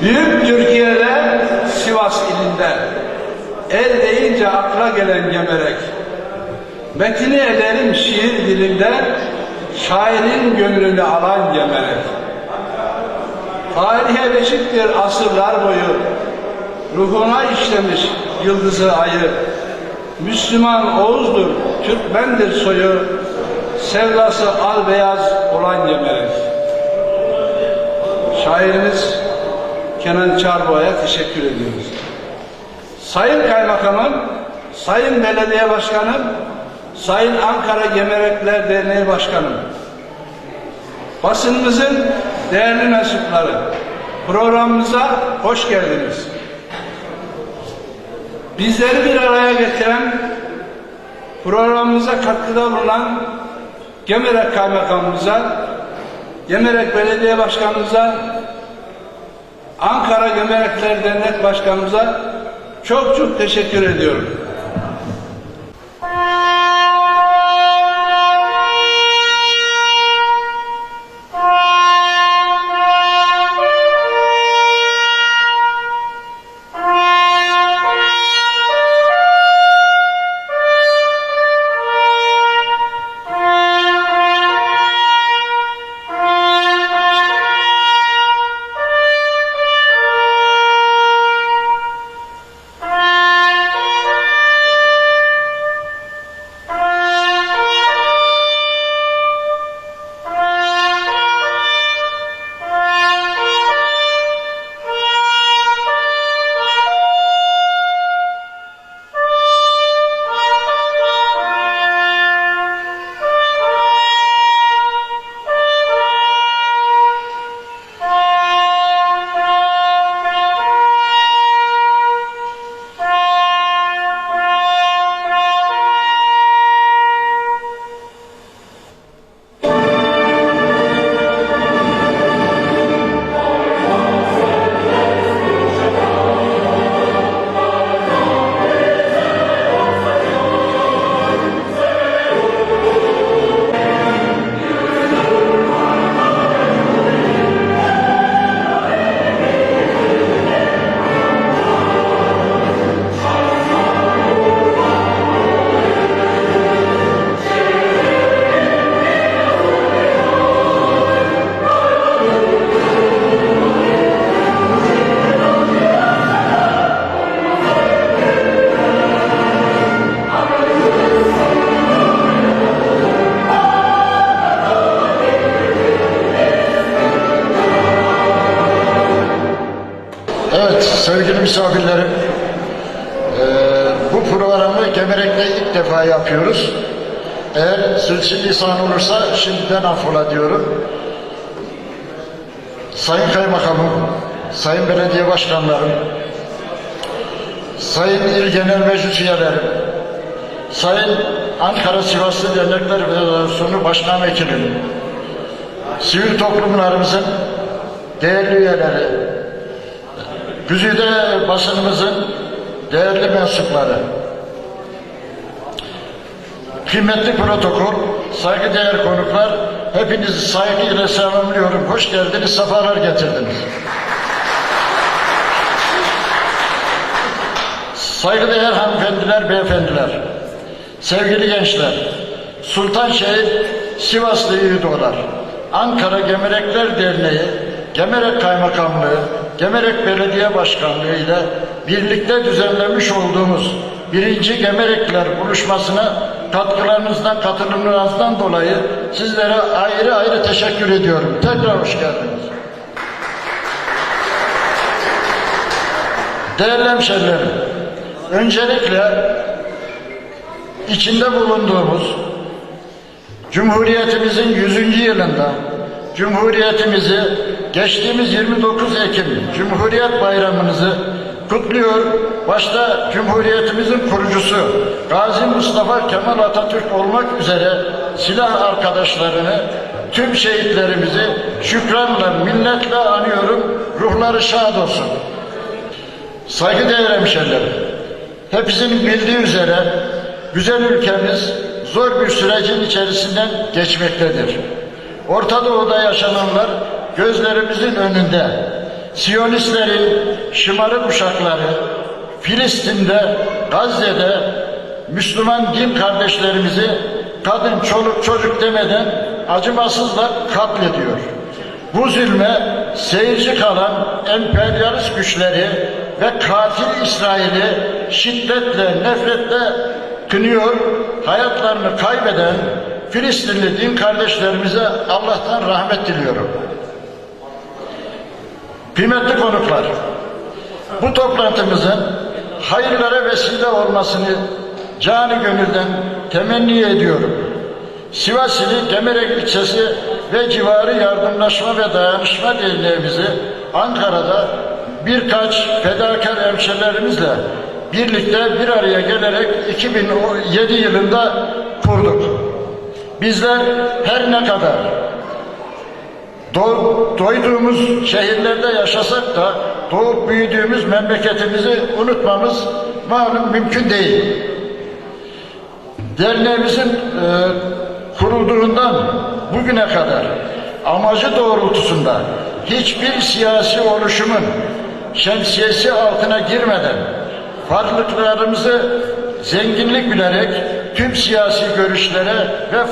Büyük Türkiye'de Sivas ilinde el deyince akla gelen gemerek, metini ederim şiir dilinde, şairin gönlünü alan gemerek. Tarihe beşiktir asırlar boyu, ruhuna işlemiş yıldızı ayı. Müslüman Oğuz'dur, Türkmendir soyu, sevdası al beyaz olan gemerek. Şairimiz Kenan Çarboğa'ya teşekkür ediyoruz. Sayın Kaymakamım, Sayın Belediye Başkanım, Sayın Ankara Gemerekler Derneği Başkanım, basınımızın değerli mensupları, programımıza hoş geldiniz. Bizleri bir araya getiren, programımıza katkıda bulunan Gemerek Kaymakamımıza, Gemerek Belediye Başkanımıza, Ankara Gemerekler Dernek Başkanımıza çok teşekkür ediyorum. Evet sevgili misafirlerim, bu programı Gemerek'te ilk defa yapıyoruz. Eğer sürçülisan olursa şimdiden affola diyorum. Sayın Kaymakamım, Sayın Belediye Başkanlarım, Sayın İl Genel Meclis üyelerim, Sayın Ankara Sivaslı Dernekler Federasyonu Başkan Vekilim, sivil toplumlarımızın değerli üyeleri, güzide basınımızın değerli mensupları, kıymetli protokol, saygıdeğer konuklar, hepinizi saygıyla selamlıyorum. Hoş geldiniz, sefalar getirdiniz. Saygıdeğer hanımefendiler, beyefendiler, sevgili gençler, Sultanşehir Sivaslı Yiğidoğlar, Ankara Gemerekler Derneği, Gemerek Kaymakamlığı, Gemerek Belediye Başkanlığı ile birlikte düzenlemiş olduğumuz 1. Gemerekler buluşmasına katkılarınızdan, katılımlarınızdan dolayı sizlere ayrı teşekkür ediyorum. Tekrar hoş geldiniz. Değerli hemşehrilerim, öncelikle içinde bulunduğumuz Cumhuriyetimizin 100. yılında Cumhuriyetimizi geçtiğimiz 29 Ekim Cumhuriyet Bayramınızı kutluyor. Başta Cumhuriyetimizin kurucusu Gazi Mustafa Kemal Atatürk olmak üzere silah arkadaşlarını, tüm şehitlerimizi şükranla, minnetle anıyorum. Ruhları şad olsun. Saygıdeğer hemşehrilerim, hepsinin bildiği üzere güzel ülkemiz zor bir sürecin içerisinden geçmektedir. Orta Doğu'da yaşananlar gözlerimizin önünde. Siyonistlerin şımarık uşakları Filistin'de, Gazze'de Müslüman din kardeşlerimizi kadın, çoluk, çocuk demeden acımasızla katlediyor. Bu zulme seyirci kalan emperyalist güçleri ve katil İsrail'i şiddetle, nefretle kınıyor, hayatlarını kaybeden Filistinli din kardeşlerimize Allah'tan rahmet diliyorum. Kıymetli konuklar, bu toplantımızın hayırlara vesile olmasını canı gönülden temenni ediyorum. Sivas ili Gemerek ilçesi ve civarı yardımlaşma ve dayanışma derneğimizi Ankara'da birkaç fedakar hemşerilerimizle birlikte bir araya gelerek 2007 yılında kurduk. Bizler her ne kadar doyduğumuz şehirlerde yaşasak da doğup büyüdüğümüz memleketimizi unutmamız malum mümkün değil. Derneğimizin kurulduğundan bugüne kadar amacı doğrultusunda hiçbir siyasi oluşumun şemsiyesi altına girmeden farklılıklarımızı zenginlik bilerek tüm siyasi görüşlere ve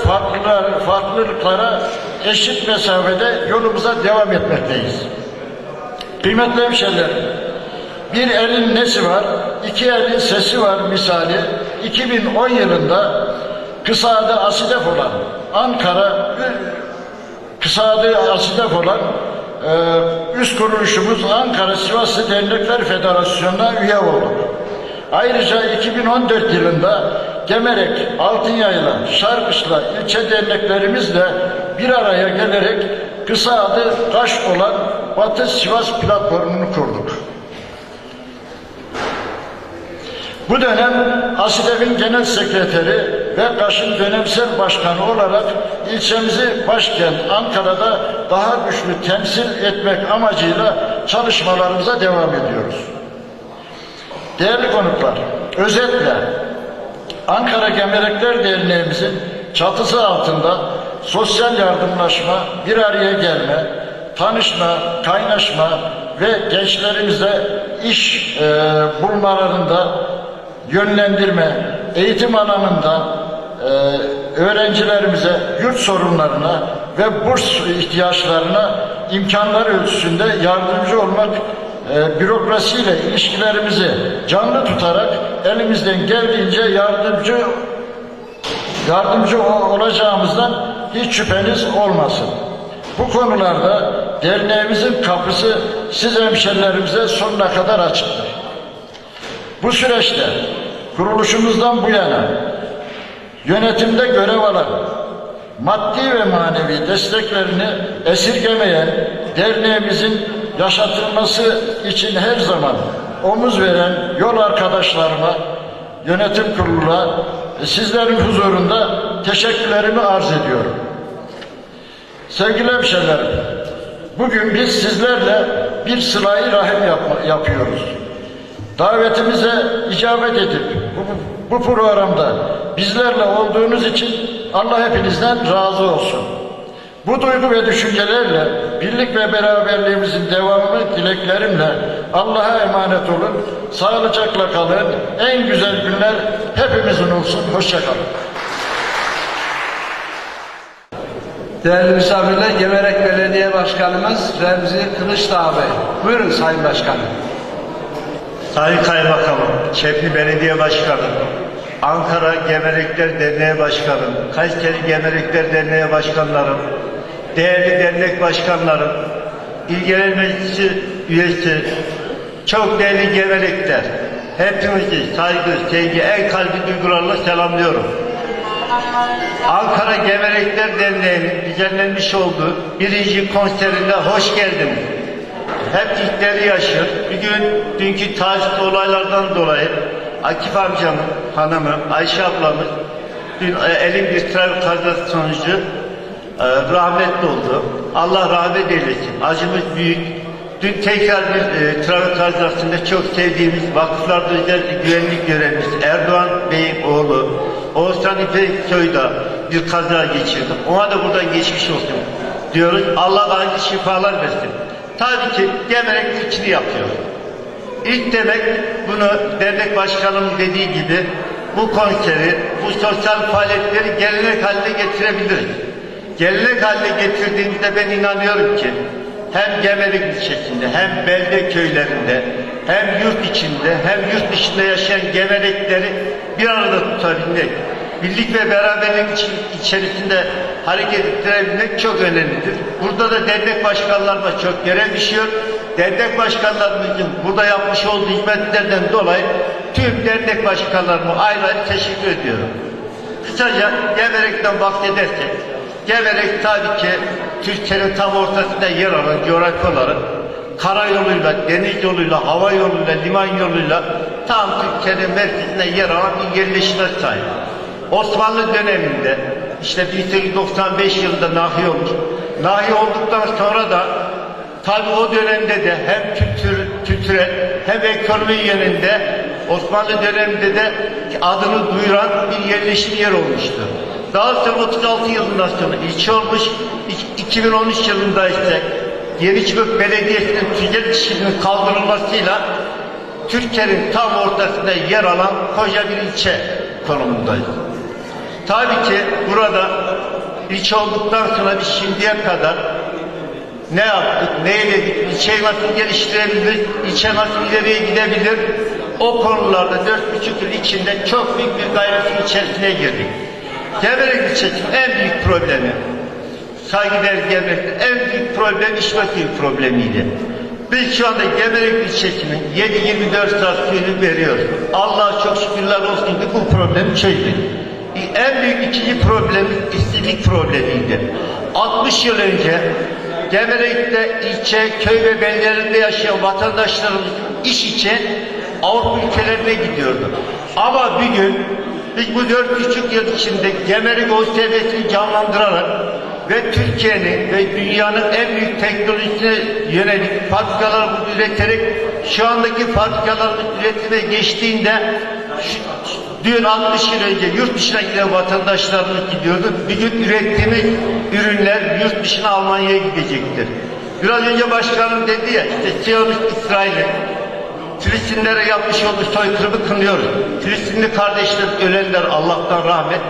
farklılıklara eşit mesafede yolumuza devam etmekteyiz. Kıymetli hemşehrilerim, bir elin nesi var, iki elin sesi var misali 2010 yılında kısa adı ASİDEF olan üst kuruluşumuz Ankara Sivaslı Dernekler Federasyonu'na üye olduk. Ayrıca 2014 yılında Gemerek, Altınyayla, Şarkışla ilçe derneklerimizle bir araya gelerek kısa adı KAŞ olan Batı Sivas platformunu kurduk. Bu dönem ASİDEF'in genel sekreteri ve KAŞ'ın dönemsel başkanı olarak ilçemizi başkent Ankara'da daha güçlü temsil etmek amacıyla çalışmalarımıza devam ediyoruz. Değerli konuklar, özetle Ankara Gemerekler Derneğimizin çatısı altında sosyal yardımlaşma, bir araya gelme, tanışma, kaynaşma ve gençlerimize iş bulmalarında yönlendirme, eğitim alanında öğrencilerimize yurt sorunlarına ve burs ihtiyaçlarına imkanlar ölçüsünde yardımcı olmak, bürokrasiyle ilişkilerimizi canlı tutarak elimizden geldiğince yardımcı olacağımızdan hiç şüpheniz olmasın. Bu konularda derneğimizin kapısı siz hemşerilerimize sonuna kadar açıktır. Bu süreçte kuruluşumuzdan bu yana yönetimde görev alan, maddi ve manevi desteklerini esirgemeyen derneğimizin yaşatılması için her zaman omuz veren yol arkadaşlarıma, yönetim kuruluna, sizlerin huzurunda teşekkürlerimi arz ediyorum. Sevgili hemşehrilerim, bugün biz sizlerle bir sıla-i rahim yapıyoruz. Davetimize icabet edip bu programda bizlerle olduğunuz için Allah hepinizden razı olsun. Bu duygu ve düşüncelerle birlik ve beraberliğimizin devamı dileklerimle Allah'a emanet olun. Sağlıcakla kalın. En güzel günler hepimizin olsun. Hoşça kalın. Değerli misafirler, Gemerek Belediye Başkanımız Remzi Kılıçdağ Bey. Buyurun Sayın Başkanım. Sayın Kaymakamım, Çepli Belediye Başkanı, Ankara Gemerekler Derneği Başkanım, Kayseri Gemerekler Derneği Başkanlarım, değerli dernek başkanlarım, İl Genel Meclisi üyesi, çok değerli gemerekler, hepinizi saygı, sevgi, en kalbi duygularla selamlıyorum. Ankara Gemerekler Derneği'nin düzenlenmiş olduğu birinci konserinde hoş geldiniz. Hep ilkleri yaşıyor. Bir gün dünkü taciz olaylardan dolayı Akif amcamın hanımı, Ayşe ablamız dün elin bir trafik kazası sonucu rahmetli oldu. Allah rahmet eylesin. Acımız büyük. Dün tekrar bir trafik kazasında çok sevdiğimiz vakıflarda özel güvenlik görevlisi Erdoğan Bey'in oğlu Oğuzhan İpeksoy da bir kaza geçirdi. Ona da buradan geçmiş olsun diyoruz. Allah acil şifalar versin. Tabii ki Gemerek ilkini yapıyor. İlk demek bunu dernek başkanım dediği gibi bu konseri, bu sosyal faaliyetleri gelenek haline getirebiliriz. Gelenek haline getirdiğimizde ben inanıyorum ki hem Gemerek ilçesinde hem belde köylerinde hem yurt içinde hem yurt dışında yaşayan Gemerekleri bir arada tutabilmek, birlik ve beraberlik içerisinde hareket ettirebilmek çok önemlidir. Burada da dernek başkanlarına çok görev düşüyor. Dernek başkanlarımızın burada yapmış olduğu hizmetlerden dolayı tüm dernek başkanlarıma ayrı ayrı teşekkür ediyorum. Kısaca Gemerek'ten bahsedersek, Gemerek tabii ki Türkiye'nin tam ortasında yer alan coğrafi olarak karayoluyla, deniz yoluyla, hava yoluyla, liman yoluyla tam Türkiye'nin merkezinde yer alan bir yerleşime sahip. Osmanlı döneminde işte 1895 yılında nahi olmuş. Nahi olduktan sonra da tabii o dönemde de hem kültürel hem ekonomi yönünde Osmanlı döneminde de adını duyuran bir yerleşim yer olmuştu. Daha sonra 36 yılından sonra ilçe olmuş, 2013 yılında ise Yeniçibük Belediyesi'nin tüzel kişiliğinin kaldırılmasıyla Türkiye'nin tam ortasında yer alan koca bir ilçe konumundayız. Tabii ki burada ilçe olduktan sonra biz şimdiye kadar ne yaptık, ne eyledik, ilçeyi nasıl geliştirebiliriz, ilçe nasıl ileriye gidebilir, o konularda 4,5 yıl içinde çok büyük bir gayretin içerisine girdik. Gemerek ilçesinin en büyük problemi, saygıdeğer Gemerek'in en büyük problemi iş suyu problemiydi. Biz şu anda Gemerek ilçesinin 7-24 saat suyunu veriyoruz. Allah'a çok şükürler olsun ki bu problemi çözdük. En büyük ikinci problemi işsizlik problemiydi. 60 yıl önce Gemerek'te ilçe, köy ve beldelerinde yaşayan vatandaşlarımız iş için Avrupa ülkelerine gidiyordu. Ama bir gün biz bu 4,5 yıl içinde Gemerek OSB'sini canlandırarak ve Türkiye'nin ve dünyanın en büyük teknolojisine yönelik fabrikalarımızı üreterek şu andaki fabrikalarımız üretime geçtiğinde dün 60 yıl önce yurt dışına giden vatandaşlarımız gidiyordu. Bir gün ürettiğimiz ürünler yurt dışına Almanya'ya gidecektir. Biraz önce başkanım dedi ya, işte Siyonist İsrail'in Filistinlere yapmış olduğu soykırımı kınıyoruz. Filistinli kardeşler, ölenler Allah'tan rahmet,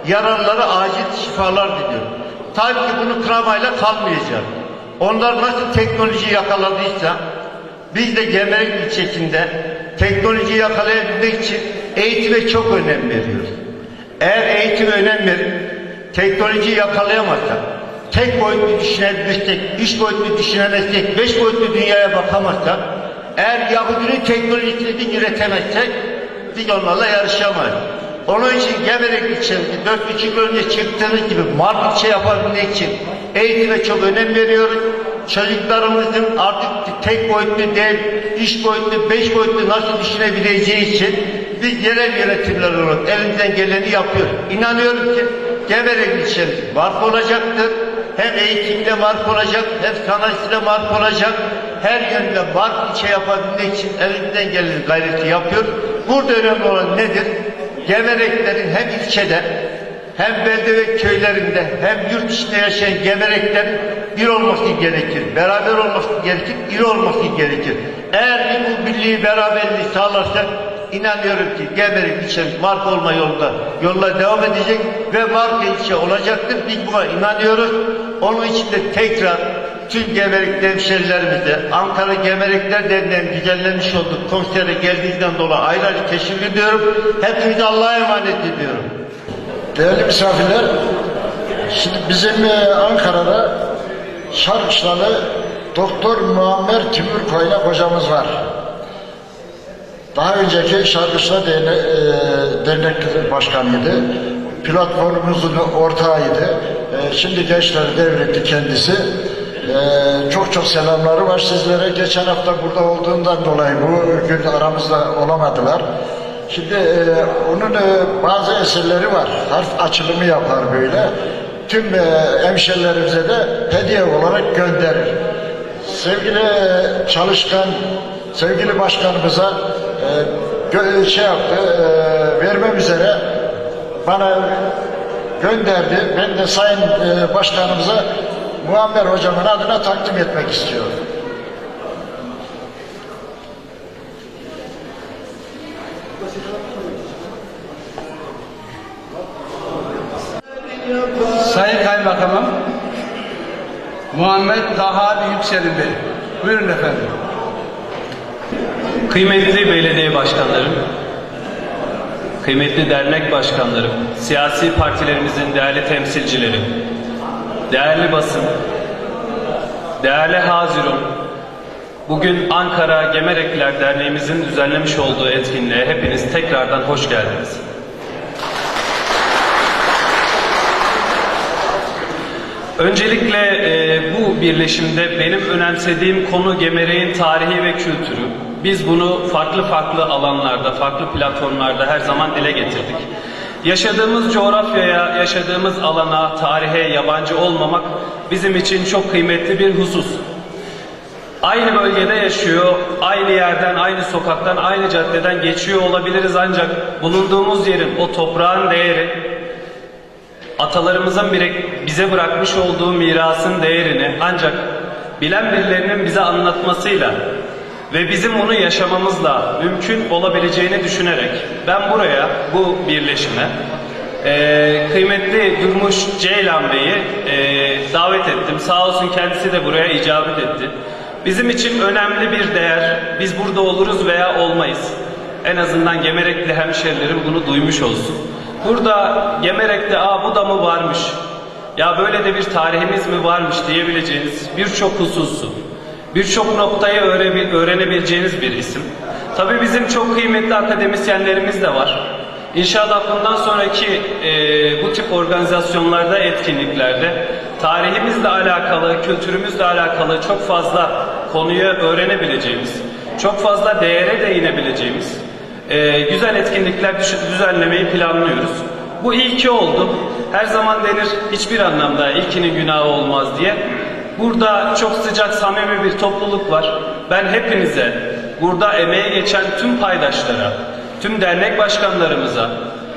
yaralılara acil şifalar diliyor. Tabii ki bunu kınamayla kalmayacak. Onlar nasıl teknoloji yakaladıysa biz de Gemerek ilçesinde teknolojiyi yakalayabilmek için eğitime çok önem veriyoruz. Eğer eğitime önem verip teknolojiyi yakalayamazsak, tek boyutlu düşünebilirsek, 3 boyutlu düşünemezsek, 5 boyutlu dünyaya bakamazsak, eğer Yahudinin teknolojisini biz üretemezsek biz onlarla yarışamayız. Onun için Gemerek için 4,5 yıl önce çıktığımız gibi marketçe yapabilmek için eğitime çok önem veriyoruz. Çocuklarımızın artık tek boyutlu değil, 3 boyutlu, 5 boyutlu nasıl düşünebileceği için biz yerel yönetimler olarak elimizden geleni yapıyoruz. İnanıyorum ki Gemerek ilçemiz marka olacaktır. Hem eğitimde marka olacak, hem sanayisinde marka olacak. Her yönde marka ilçe yapabilmek için elimizden gelen gayreti yapıyoruz. Burada önemli olan nedir? Gemereklerin hem ilçede hem belde ve köylerinde hem yurt dışında yaşayan Gemereklerin bir olması gerekir. Beraber olması gerekir, iri olması gerekir. Eğer biz bu birliği, beraberliği sağlarsak inanıyorum ki Gemerek ilçemiz marka olma yoluna devam edecek ve marka ilçe olacaktır. Biz buna inanıyoruz. Onun için de tekrar tüm Gemerek hemşerilerimize Ankara Gemerekler Derneği'nin düzenlemiş olduğu konsere geldiğinden dolayı ayrı ayrı teşekkür ediyorum. Hepinize Allah'a emanet ediyorum. Değerli misafirler, şimdi bizim Ankara'da Şarkışlalı Doktor Muammer Timurkoy'la hocamız var. Daha önceki Şarkışla Dernek Başkanıydı. Platformumuzun ortağıydı. Şimdi gençleri devretti kendisi. Çok selamları var sizlere. Geçen hafta burada olduğundan dolayı bu gün aramızda olamadılar. Şimdi onun bazı eserleri var. Harf açılımı yapar böyle. Tüm hemşerilerimize de hediye olarak gönderir. Sevgili çalışkan, sevgili başkanımıza vermem üzere bana gönderdi. Ben de sayın başkanımıza Muammer hocamın adına takdim etmek istiyorum. Sayın Kaymakamım, Muhammed Taha Büyükselim Bey. Buyurun efendim. Kıymetli belediye başkanlarım, kıymetli dernek başkanlarım, siyasi partilerimizin değerli temsilcileri, değerli basın, değerli Hazirum, bugün Ankara Gemerekliler Derneğimizin düzenlemiş olduğu etkinliğe hepiniz tekrardan hoş geldiniz. Öncelikle bu birleşimde benim önemsediğim konu Gemerek'in tarihi ve kültürü. Biz bunu farklı alanlarda, farklı platformlarda her zaman dile getirdik. Yaşadığımız coğrafyaya, yaşadığımız alana, tarihe yabancı olmamak bizim için çok kıymetli bir husus. Aynı bölgede yaşıyor, aynı yerden, aynı sokaktan, aynı caddeden geçiyor olabiliriz ancak bulunduğumuz yerin, o toprağın değeri, atalarımızın bize bırakmış olduğu mirasın değerini ancak bilen birilerinin bize anlatmasıyla ve bizim onu yaşamamızla mümkün olabileceğini düşünerek ben buraya, bu birleşime kıymetli Durmuş Ceylan Bey'i davet ettim. Sağ olsun kendisi de buraya icabet etti. Bizim için önemli bir değer. Biz burada oluruz veya olmayız. En azından Gemerekli hemşerilerim bunu duymuş olsun. Burada Gemerek'te bu da mı varmış, ya böyle de bir tarihimiz mi varmış diyebileceğiniz birçok hususu, birçok noktayı öğrenebileceğiniz bir isim. Tabii bizim çok kıymetli akademisyenlerimiz de var. İnşallah bundan sonraki bu tip organizasyonlarda, etkinliklerde tarihimizle alakalı, kültürümüzle alakalı çok fazla konuyu öğrenebileceğimiz, çok fazla değere değinebileceğimiz güzel etkinlikler düzenlemeyi planlıyoruz. Bu ilki oldu. Her zaman denir hiçbir anlamda ilkinin günahı olmaz diye. Burada çok sıcak, samimi bir topluluk var. Ben hepinize, burada emeğe geçen tüm paydaşlara, tüm dernek başkanlarımıza,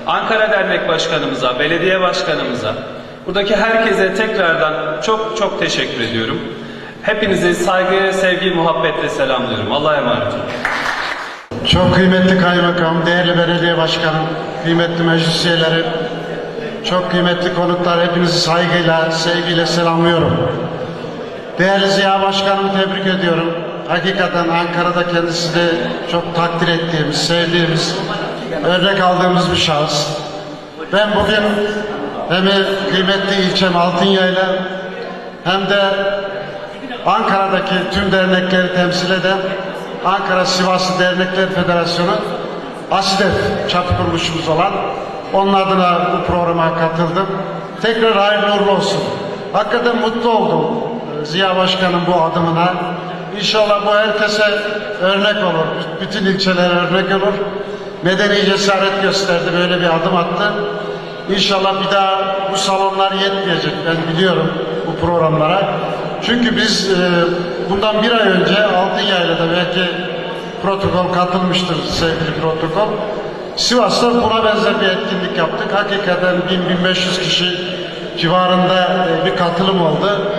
Ankara Dernek Başkanımıza, belediye başkanımıza, buradaki herkese tekrardan çok teşekkür ediyorum. Hepinizi saygı, sevgi, muhabbetle selamlıyorum. Allah'a emanet olun. Çok kıymetli kaymakam, değerli belediye başkanım, kıymetli meclis üyeleri, çok kıymetli konuklar, hepinizi saygıyla, sevgiyle selamlıyorum. Değerli Ziya Başkanımı tebrik ediyorum. Hakikaten Ankara'da kendisi de çok takdir ettiğimiz, sevdiğimiz, örnek aldığımız bir şahıs. Ben bugün hem kıymetli ilçem Altınyayla hem de Ankara'daki tüm dernekleri temsil eden Ankara Sivaslı Dernekler Federasyonu ASİDEF çatı kuruluşumuz olan onun adına bu programa katıldım. Tekrar hayırlı uğurlu olsun. Hakikaten mutlu oldum Ziya Başkan'ın bu adımına. İnşallah bu herkese örnek olur. Bütün ilçelere örnek olur. Medeni cesaret gösterdi, böyle bir adım attı. İnşallah bir daha bu salonlar yetmeyecek, ben biliyorum bu programlara. Çünkü biz bundan bir ay önce Altınyaylı'da belki protokol katılmıştır, sevgili protokol. Sivas'ta buna benzer bir etkinlik yaptık. Hakikaten 1000-1500 kişi civarında bir katılım oldu.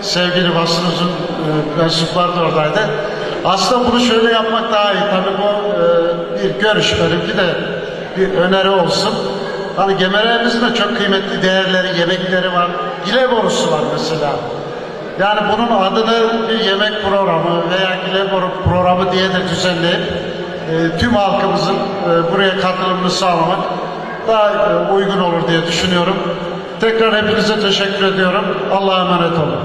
Sevgili basınımızın mensupları da oradaydı. Aslında bunu şöyle yapmak daha iyi. Tabii bu bir görüş, benimki de bir öneri olsun. Hani Gemerek'imizin de çok kıymetli değerleri, yemekleri var. Gile borusu var mesela. Yani bunun adını bir yemek programı veya gile boru programı diye de düzenleyip tüm halkımızın buraya katılımını sağlamak daha uygun olur diye düşünüyorum. Tekrar hepinize teşekkür ediyorum. Allah'a emanet olun.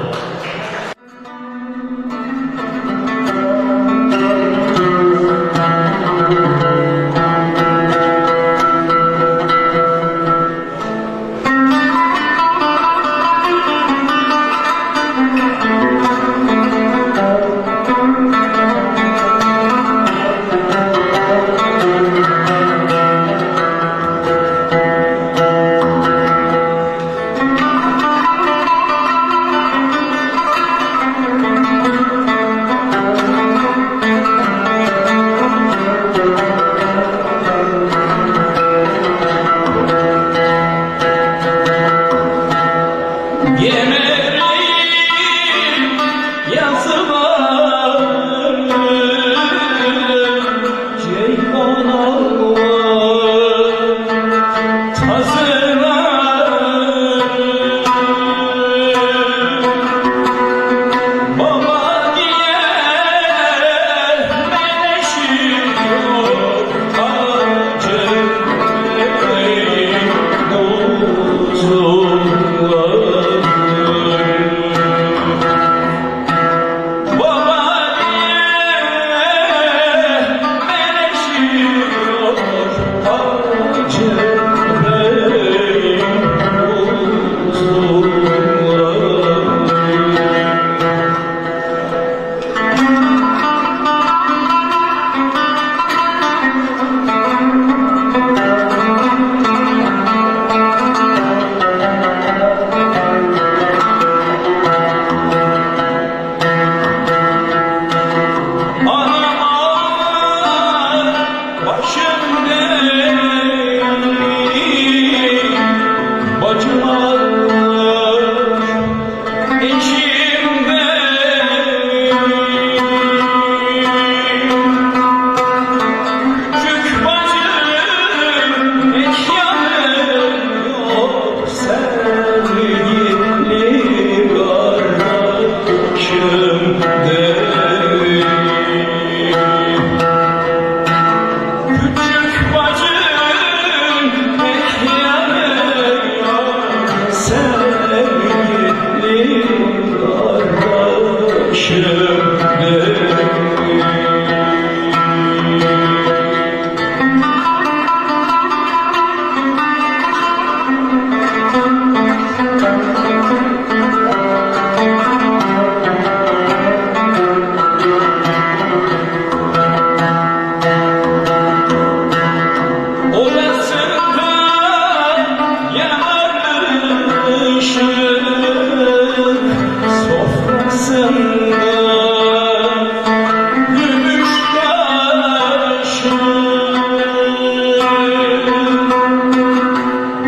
gümüş kaşım,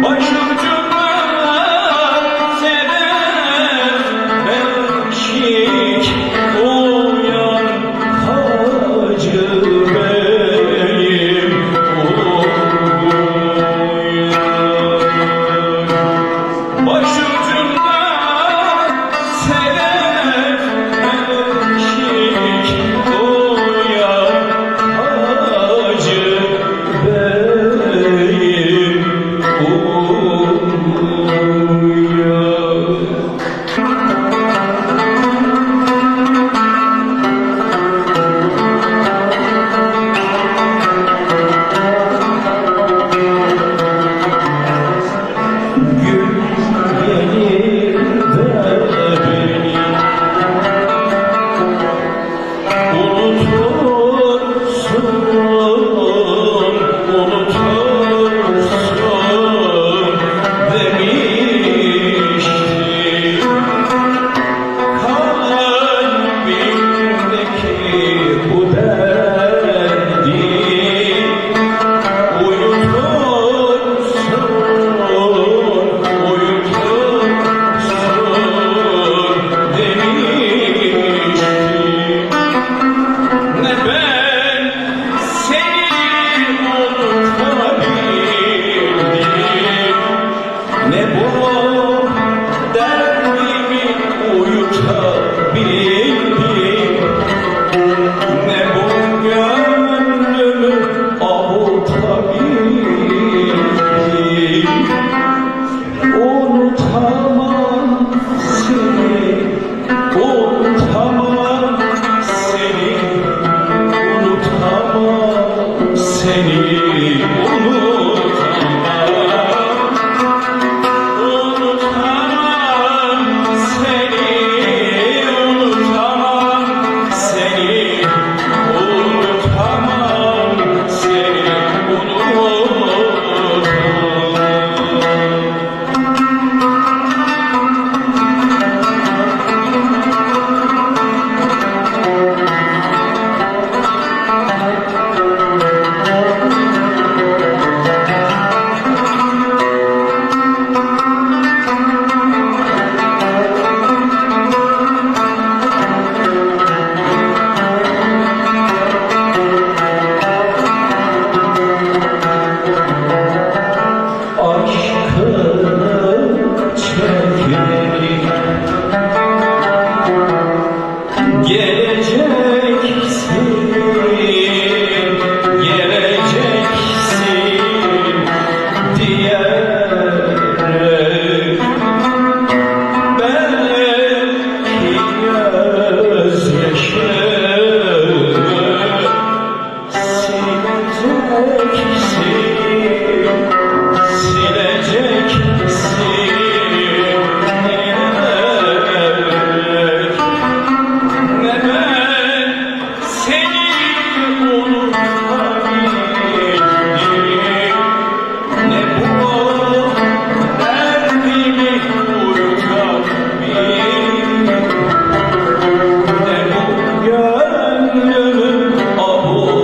başucumda sever beşik uyan hacı beyim başucumda sever beşik uyan hacı beyim Gün gelir de beni unutursun, unutursun demiştim. Kalbimdeki bu derdi uyutursun, uyutursun demiştim. Ne ben seni unutabildim, ne bu derdimi uyutabildim, ne bu gönlümü avutabildim. Unutamam seni, unutamam seni, unutamam seni, unutamam seni, unutamam seni, unutamam seni, unutamam. Aşkını çekmeyi geleceksin, geleceksin diyerek belki gözyaşımı sileceksin, diyerek ne ben seni unutabildim, ne bu derdimi uyutabildim, ne bu gönlümü avutabildim.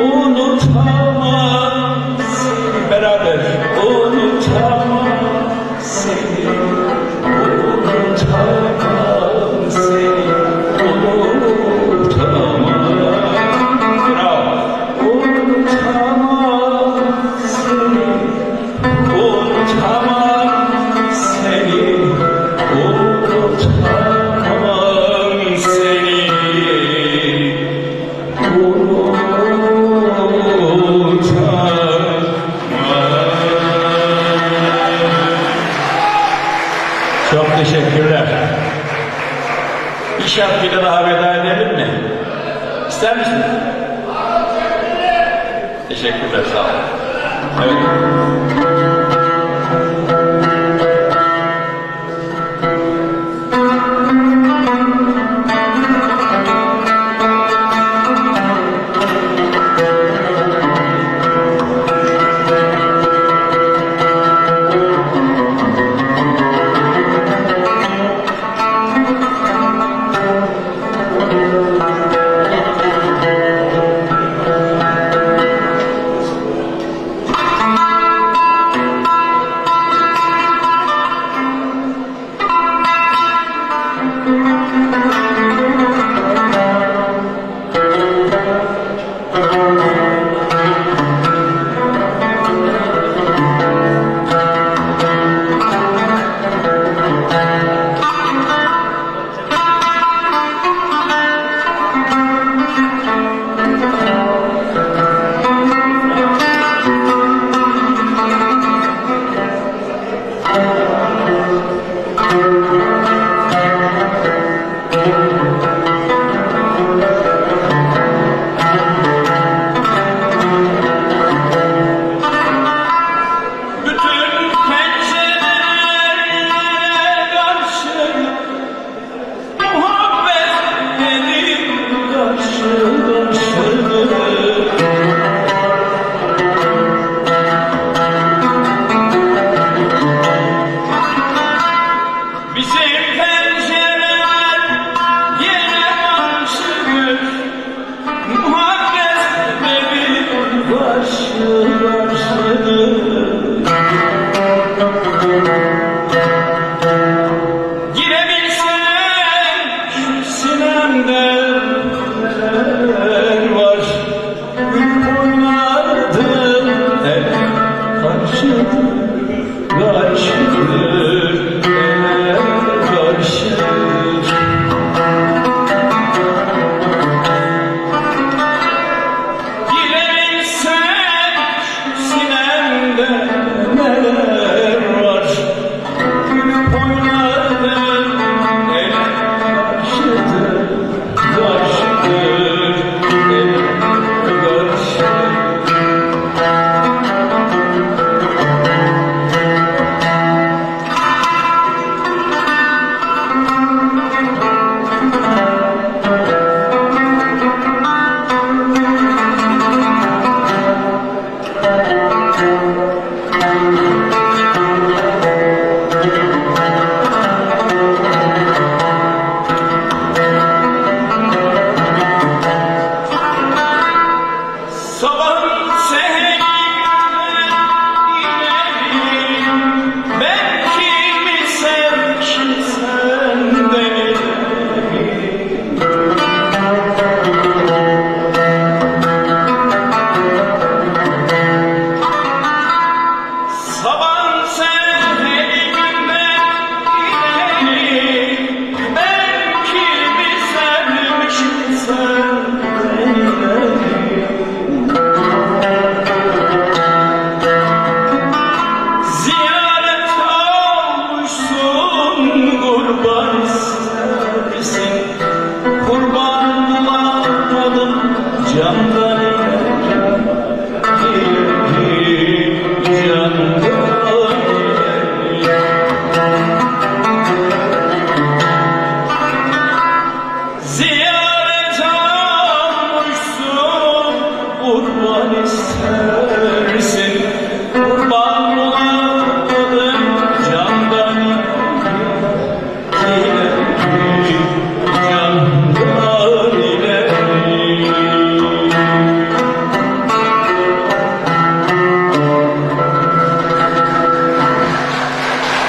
Unutamam seni, beraber unutamam seni, unutamam seni, unutamam. Bravo. Unutamam seni, unutamam seni, unutamam seni, Çok teşekkürler. Bir şarkıyla daha veda edelim mi? İster misiniz? Teşekkürler, sağ olun. Evet.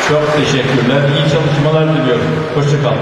Çok teşekkürler. İyi çalışmalar diliyorum. Hoşçakalın.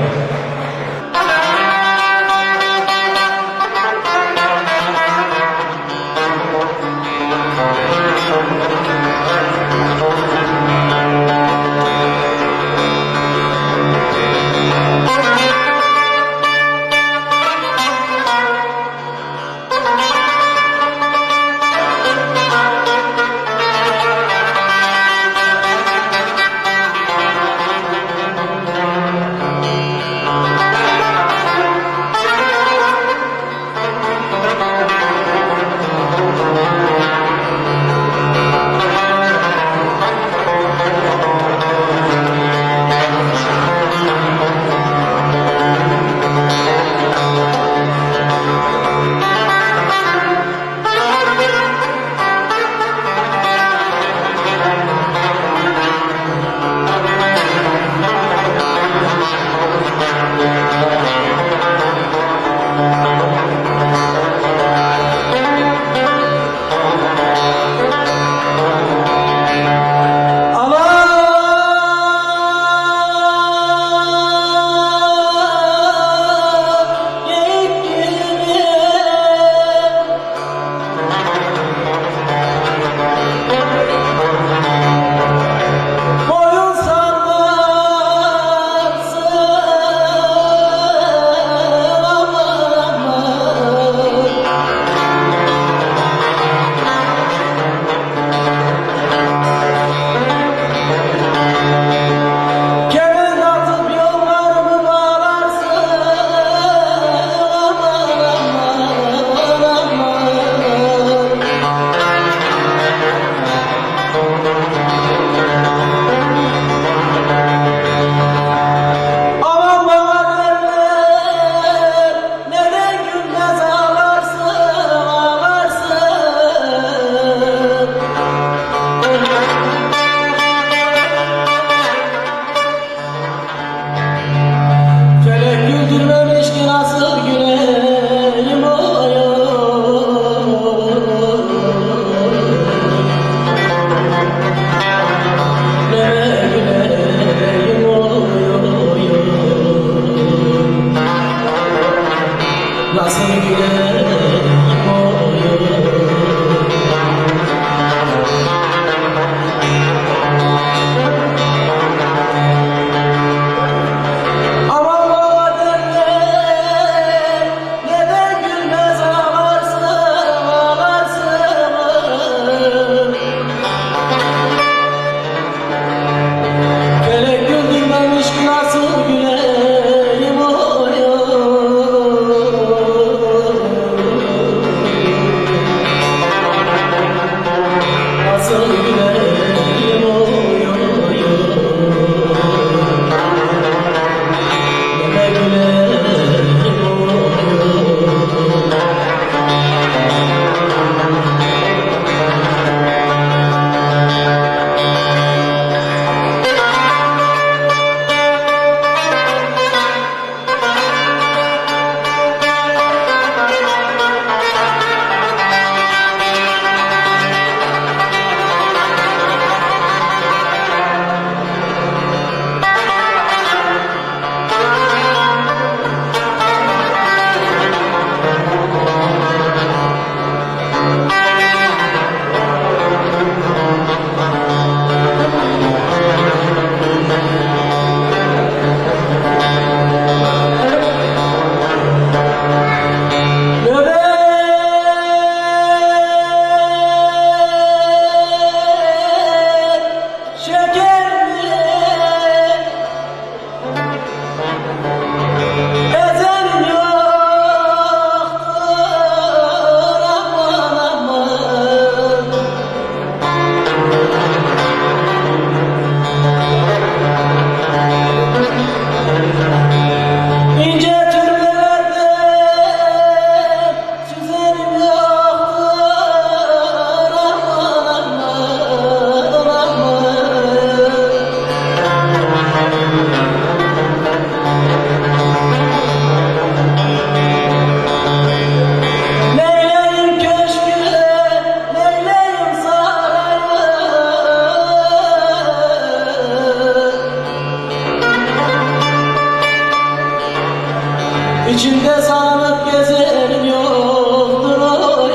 İçinde sağlık gezerim yoktur o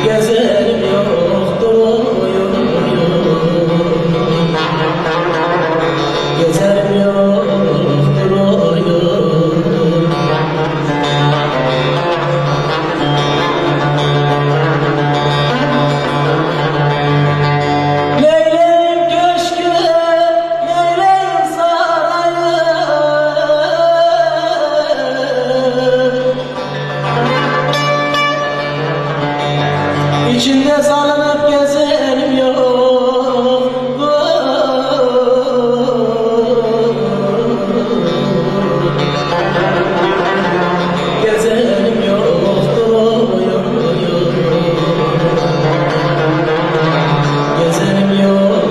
gezerim yoktur o gezerim yoktur o Leyleyim köşküne, leyleyim sarayı. İçinde salınıp gezerim yok. Gezerim yoktur gezerim yoktur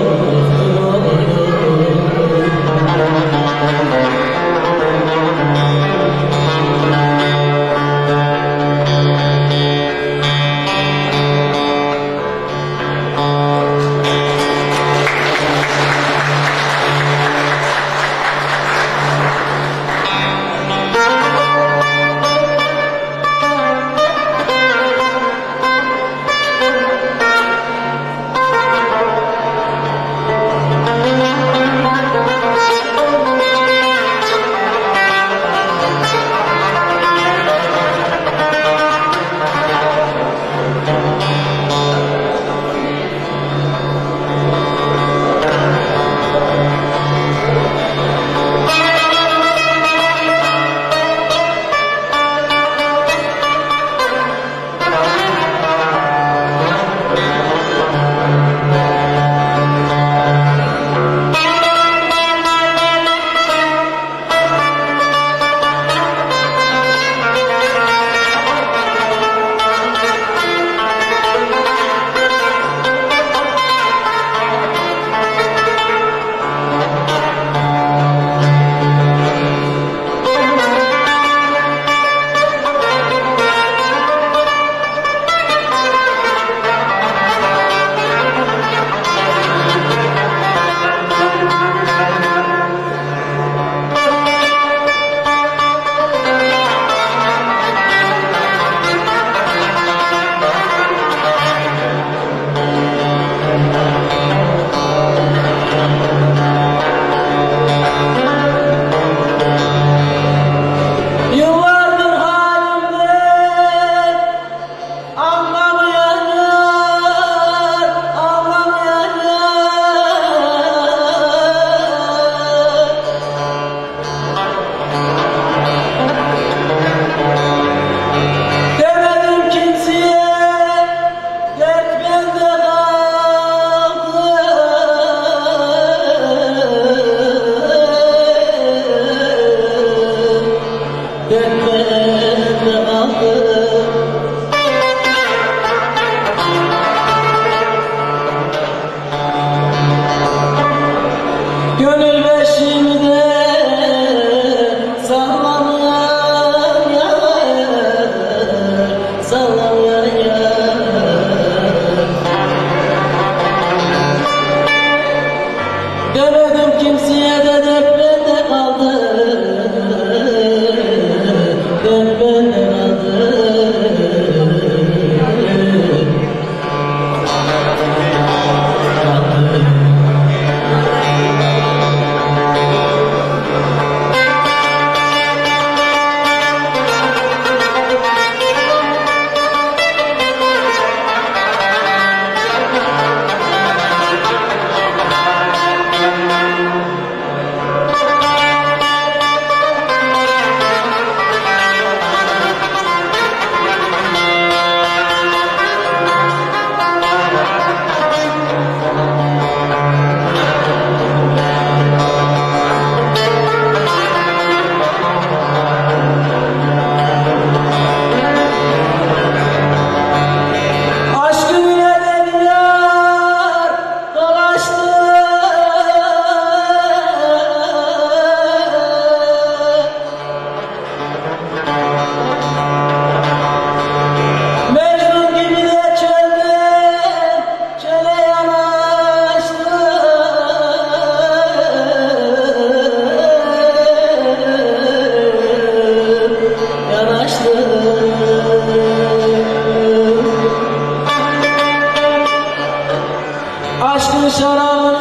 Aşkın şarabını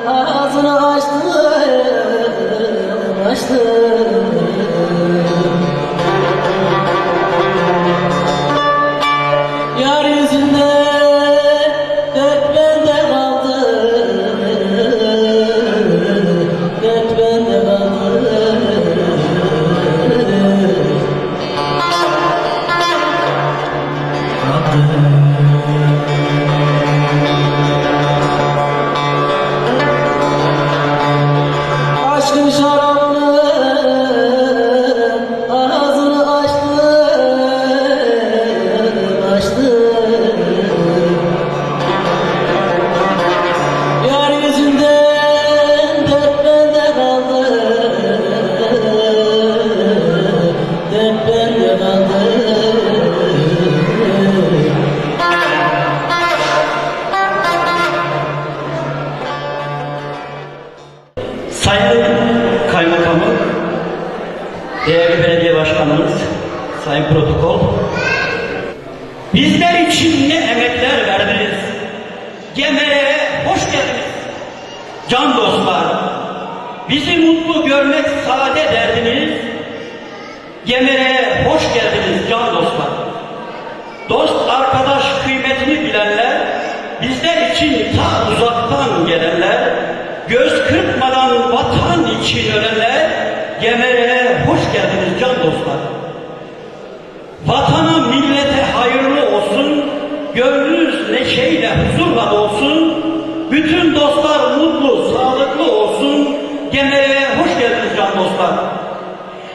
ağzını açtı. Yar yüzünde dert bende kaldı. Dert bende kaldı. Aşkın şarabını ağzını açtı. Yar yüzünden dert bende kaldı. Dert bende kaldı. Sayın Kaymakamım, değerli belediye başkanımız, sayın protokol, bizler için ne emekler verdiniz, Gemere'ye hoş geldiniz. Can dostlar, bizi mutlu görmek sade derdiniz, Gemere'ye hoş geldiniz can dostlar. Dost arkadaş kıymetini bilenler, bizler için ta uzaktan gelenler, göz kırpmadan vatan için ölenler, Gemere'ye hoş geldiniz can dostlar. Vatana millete hayırlı olsun, gönlünüz neşeyle huzurla dolsun, bütün dostlar mutlu, sağlıklı olsun, Gemere'ye hoş geldiniz can dostlar.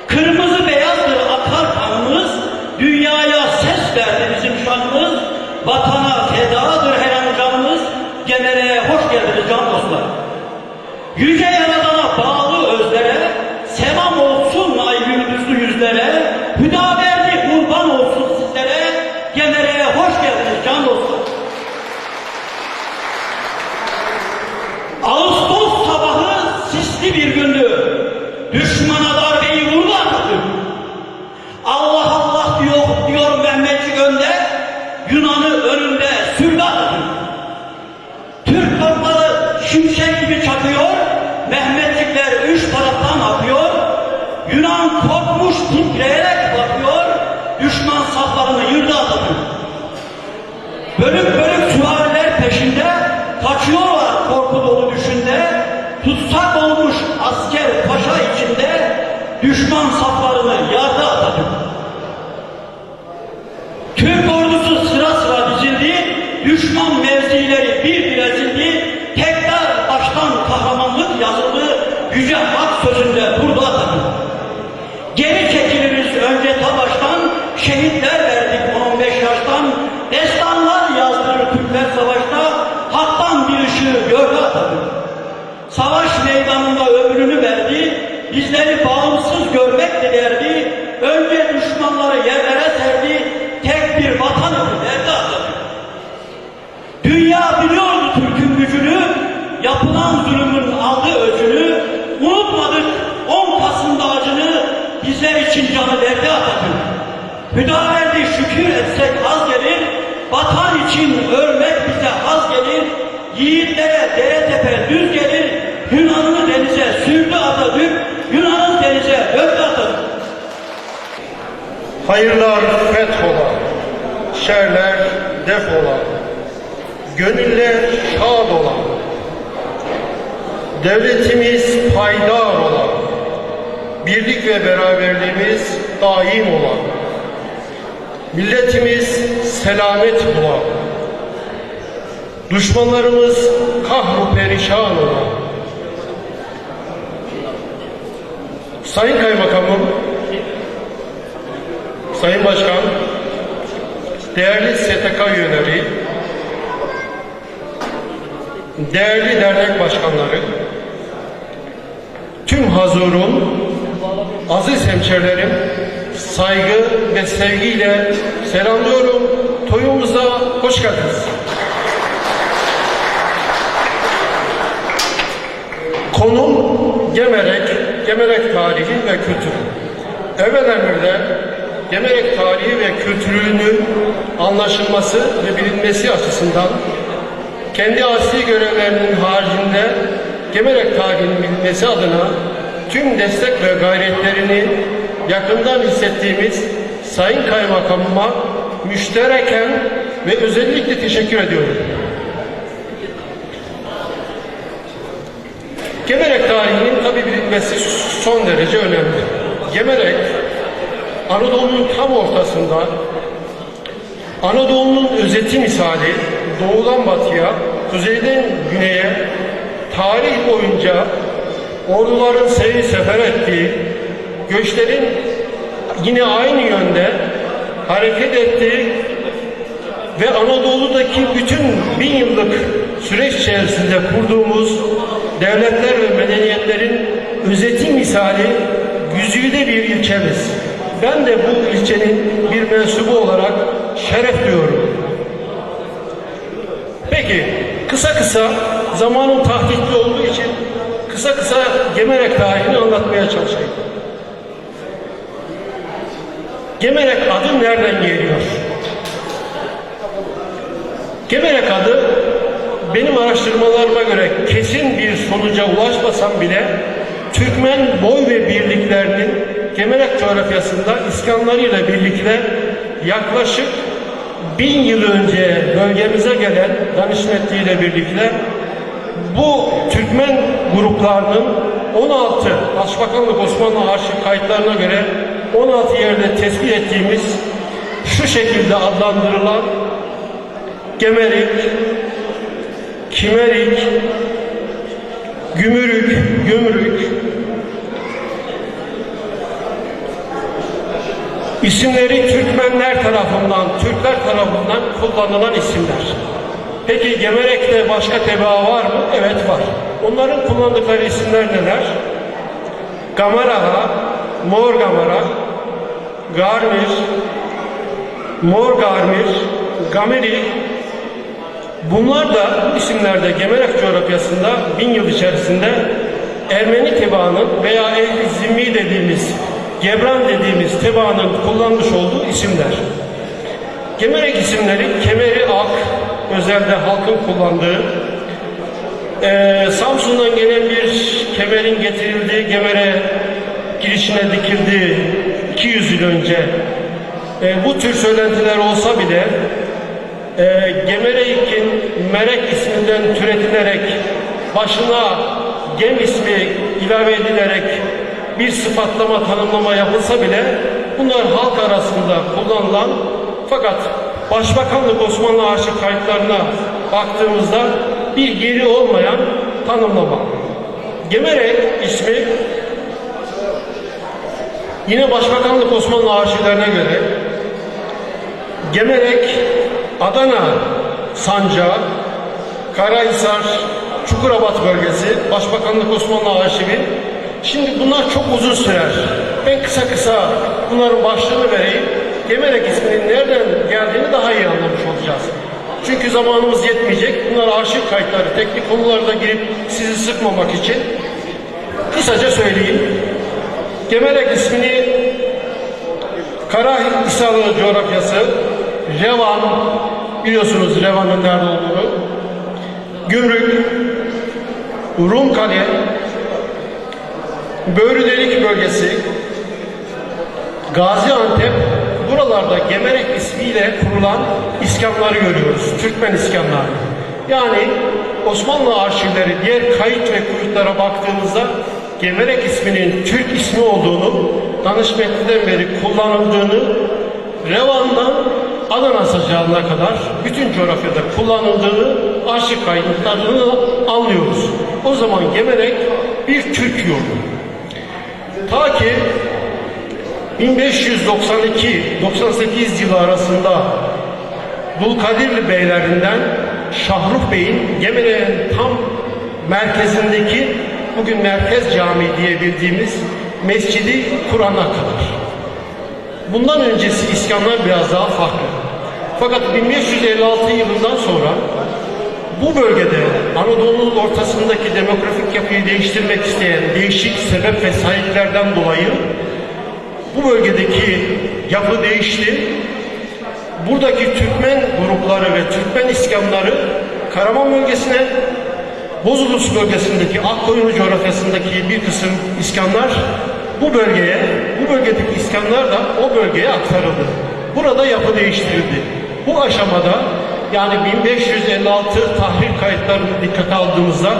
Kırmızı beyazdır akar kanımız, dünyaya ses verdi bizim şanımız, vatana fedadır her an canımız, Gemere'ye hoş geldiniz can dostlar. Yüce Yaradan'a bağlı özlere, selam olsun ay gündüzlü yüzlere, hüdaverdi kurban olsun sizlere, Gemere'ye hoş geldiniz can dostlar. Ağustos sabahı sisli bir gündü, düşmana darbeyi vurdu Atatürk. Allah Allah diyor Mehmetçik önde, Yunan'ı önünde sürdü Atatürk. Türk topları şimşek gibi çakıyor, Mehmetçikler üç taraftan akıyor, Yunan korkmuş titreyerek bakıyor, düşman saflarını yırdı Atatürk. Bölük bölük süvariler peşinde, kaçıyorlar korku dolu düşünde, tutsak olmuş asker paşa içinde, düşman saflarını yardı Atatürk. Türk ordusu sıra sıra dizildi, düşman mevzileri bir bir ezildi, tekrar baştan kahramanlık yazıldı, yüce hak sözünde durdu Atatürk. Geri çekiliriz önce ta baştan, şehitler verdik 15 yaştan, destanlar yazdırır Türkler savaşta, haktan bir ışığı gördü Atatürk. Savaş meydanında ömrünü verdi, bizleri bağımsız görmek dilerdi, önce düşmanları yerlere serdi, tek bir vatanı verdi Atatürk. Dünya biliyordu Türk'ün gücünü, yapılan zulümün aldı öcünü, unutmadık 10 Kasım'da acını, bizler için canı verdi Atatürk. Hüdaverdi şükür etsek az gelir, vatan için ölmek bize az gelir, yiğitlere dere tepe düz gelir, Yunan'ı denize sürdü Atatürk, Yunan'ı denize döktü Atatürk. Hayırlar fethola, şerler defola, gönüller şad ola, devletimiz payidar ola, birlik ve beraberliğimiz daim ola, milletimiz selamet bula, düşmanlarımız kahru perişan ola. Sayın Kaymakamım, Sayın Başkan, değerli STK üyeleri, değerli dernek başkanları, tüm hazurun, aziz hemşerilerim, saygı ve sevgiyle selamlıyorum. Toyumuza hoş geldiniz. Konum Gemerek tarihi ve kültürü. Evvelen Gemerek tarihi ve kültürünün anlaşılması ve bilinmesi açısından kendi asli görevlerinin haricinde Gemerek tarihinin bilinmesi adına tüm destek ve gayretlerini yakından hissettiğimiz Sayın Kaymakamıma müştereken ve özellikle teşekkür ediyorum. Gemerek tarihinin tabi bilinmesi son derece önemli. Gemerek, Anadolu'nun tam ortasında, Anadolu'nun özeti misali doğudan batıya, kuzeyden güneye, tarih boyunca orduların seyir sefer ettiği, göçlerin yine aynı yönde hareket ettiği ve Anadolu'daki bütün 1000 yıllık süreç içerisinde kurduğumuz devletler ve medeniyetlerin özeti misali güzide bir ilçemiz. Ben de bu ilçenin bir mensubu olarak şeref duyuyorum. Peki, kısa zamanın tahditli olduğu için kısa Gemerek tarihini anlatmaya çalışayım. Gemerek adı nereden geliyor? Gemerek adı benim araştırmalarıma göre kesin bir sonuca ulaşmasam bile Türkmen boy ve birliklerinin Gemerek coğrafyasında iskanlarıyla birlikte yaklaşık 1000 yıl önce bölgemize gelen Danişmetli ile birlikte bu Türkmen gruplarının 16 Başbakanlık Osmanlı arşiv kayıtlarına göre 16 yerde tespit ettiğimiz şu şekilde adlandırılan Gemerik, Kimerik, Gümrük isimleri Türkmenler tarafından, Türkler tarafından kullanılan isimler. Peki Gemerek'te başka tebaa var mı? Evet var. Onların kullandıkları isimler neler? Gamaraha, Mor Gamara, Garmir, Mor Garmir, Gameri. Bunlar da bu isimlerde Gemerek coğrafyasında 1000 yıl içerisinde Ermeni tebaanın veya Ehli Zimmi dediğimiz, Gebran dediğimiz tebaanın kullanmış olduğu isimler. Gemerek isimleri Kemeri Ak, özelde halkın kullandığı, Samsun'dan gelen bir kemerin getirildiği, Gemer'e girişine dikildiği 200 yıl önce bu tür söylentiler olsa bile Gemerek'in Merek isminden türetilerek başına Gem ismi ilave edilerek bir sıfatlama, tanımlama yapılsa bile bunlar halk arasında kullanılan fakat Başbakanlık Osmanlı arşiv kayıtlarına baktığımızda bir geri olmayan tanımlama. Gemerek ismi yine Başbakanlık Osmanlı arşivlerine göre Gemerek, Adana Sancağı, Karahisar, Çukurabat bölgesi, Başbakanlık Osmanlı arşivi. Şimdi bunlar çok uzun sürer. Ben kısa bunların başlığını vereyim. Gemerek isminin nereden geldiğini daha iyi anlamış olacağız. Çünkü zamanımız yetmeyecek. Bunlar arşiv kayıtları, teknik konularda girip sizi sıkmamak için kısaca söyleyeyim. Gemerek ismini Karahisarlı coğrafyası, Revan, biliyorsunuz Revan'ın nerede olduğunu, Gümrük, Rumkale, Böğrüdelik bölgesi, Gaziantep, buralarda Gemerek ismiyle kurulan iskanları görüyoruz. Türkmen iskanları. Yani Osmanlı arşivleri, diğer kayıt ve kuyutlara baktığımızda Gemerek isminin Türk ismi olduğunu, Danışmetli'den beri kullanıldığını, Revan'dan Adana Sacağı'na kadar bütün coğrafyada kullanıldığını, arşiv kayıtlarını anlıyoruz. O zaman Gemerek bir Türk yurdu. Ta ki 1592-98 yılı arasında Dulkadirli beylerinden Şahruf Bey'in Gemerek'in tam merkezindeki bugün Merkez Camii diye bildiğimiz mescidi Kur'an'a kadar. Bundan öncesi iskanlar biraz daha farklı. Fakat 1556 yılından sonra bu bölgede Anadolu'nun ortasındaki demografik yapıyı değiştirmek isteyen değişik sebep ve sahiplerden dolayı bu bölgedeki yapı değişti. Buradaki Türkmen grupları ve Türkmen iskanları Karaman bölgesine, Bozulus bölgesindeki Akkoyunlu coğrafyasındaki bir kısım iskanlar bu bölgedeki iskanlar da o bölgeye aktarıldı. Burada yapı değiştirildi. Bu aşamada yani 1556 tahrir kayıtlarını dikkate aldığımızda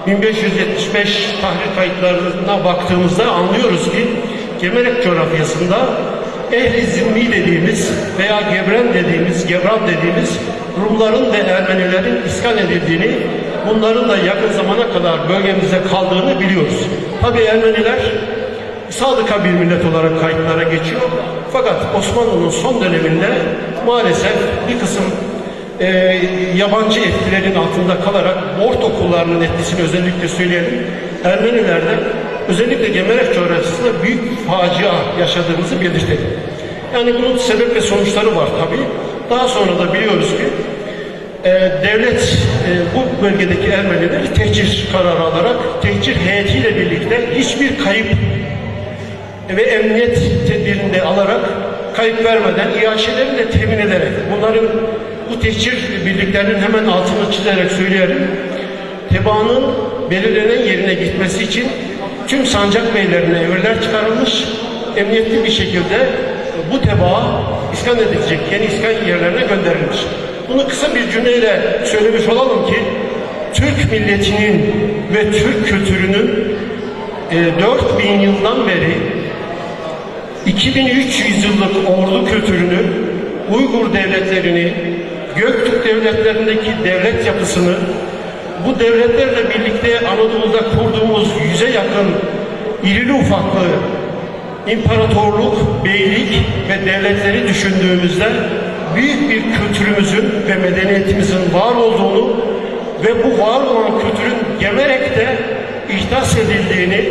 1575 tahrir kayıtlarına baktığımızda anlıyoruz ki Gemerek coğrafyasında Ehli Zimmi dediğimiz veya Gebran dediğimiz Rumların ve Ermenilerin iskan edildiğini, bunların da yakın zamana kadar bölgemizde kaldığını biliyoruz. Tabi Ermeniler sadıka bir millet olarak kayıtlara geçiyor. Fakat Osmanlı'nın son döneminde maalesef bir kısım yabancı etkilerin altında kalarak orta okullarının etkisini özellikle söyleyelim. Ermenilerde özellikle Gemerek coğrafyasında büyük facia yaşadığımızı belirtelim. Yani bunun sebep ve sonuçları var tabii. Daha sonra da biliyoruz ki devlet bu bölgedeki Ermenileri tehcir kararı alarak tehcir heyetiyle birlikte hiçbir kayıp ve emniyet tedbirinde alarak kayıp vermeden iaşelerini de temin ederek bunların bu tehcir birliklerinin hemen altını çizerek söyleyelim. Tebaanın belirlenen yerine gitmesi için tüm sancak beylerine emirler çıkarılmış, emniyetli bir şekilde bu tebaa iskan edilecek yeni iskan yerlerine gönderilmiş. Bunu kısa bir cümleyle söylemiş olalım ki Türk milletinin ve Türk kültürünün 4000 yıldan beri 2300 yıllık ordu kültürünü, Uygur devletlerini, Göktürk devletlerindeki devlet yapısını, bu devletlerle birlikte Anadolu'da kurduğumuz 100'e yakın irili ufaklı imparatorluk, beylik ve devletleri düşündüğümüzde büyük bir kültürümüzün ve medeniyetimizin var olduğunu ve bu var olan kültürün Gemerek'te ihdas edildiğini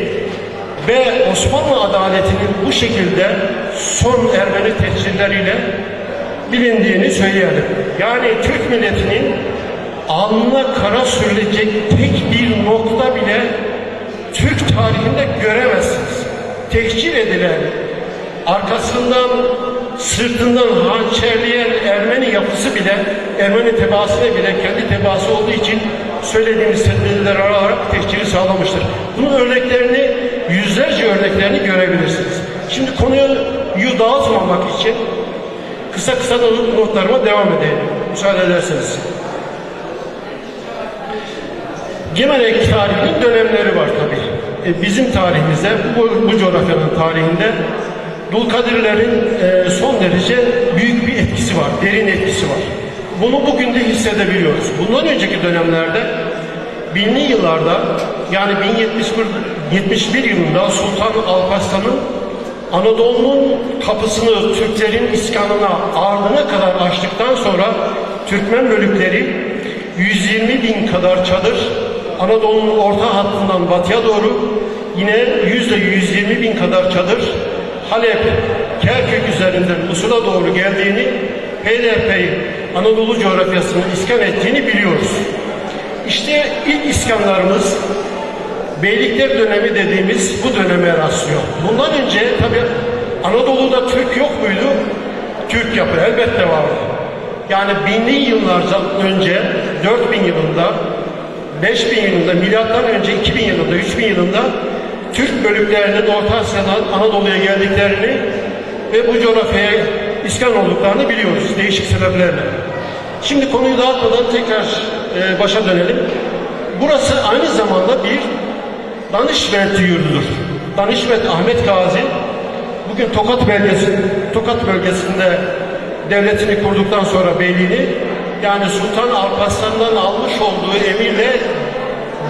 ve Osmanlı adaletinin bu şekilde son Ermeni tehcirleriyle bilindiğini söyleyelim. Yani Türk milletinin alnına kara sürülecek tek bir nokta bile Türk tarihinde göremezsiniz. Tehcir edilen, arkasından, sırtından hançerleyen Ermeni yapısı bile, Ermeni tebaasına bile kendi tebaası olduğu için söylediğimiz tedbirler alarak tehciri sağlamıştır. Bunun örneklerini, yüzlerce örneklerini görebilirsiniz. Şimdi konuyu dağıtmamak için kısa da notlarıma devam edeyim. Müsaade ederseniz. Gemerek tarihinin dönemleri var tabii. Bizim tarihimizde, bu coğrafyanın tarihinde Dulkadirlerin son derece büyük bir etkisi var, derin etkisi var. Bunu bugün de hissedebiliyoruz. Bundan önceki dönemlerde, binli yıllarda, yani 1071 yılında Sultan Alparslan'ın Anadolu'nun kapısını Türklerin iskanına, ardına kadar açtıktan sonra Türkmen bölükleri 120 bin kadar çadır Anadolu'nun orta hattından batıya doğru yine 120 bin kadar çadır Halep, Kerkük üzerinden Musul'a doğru geldiğini, peyderpey Anadolu coğrafyasını iskan ettiğini biliyoruz. İşte ilk iskanlarımız Beylikler dönemi dediğimiz bu döneme rastlıyor. Bundan önce tabi Anadolu'da Türk yok muydu? Türk yapı elbette vardı. Yani binli yıllardan önce 4000 yılında, 5000 yılında, milattan önce 2000 yılında, 3000 yılında Türk bölüklerinin Orta Asya'dan Anadolu'ya geldiklerini ve bu coğrafyaya iskan olduklarını biliyoruz değişik sebeplerle. Şimdi konuyu dağıtmadan tekrar başa dönelim. Burası aynı zamanda bir Danışment yurdudur. Danışment Ahmet Gazi bugün Tokat bölgesinde devletini kurduktan sonra beyliğini, yani Sultan Alparslan'dan almış olduğu emirle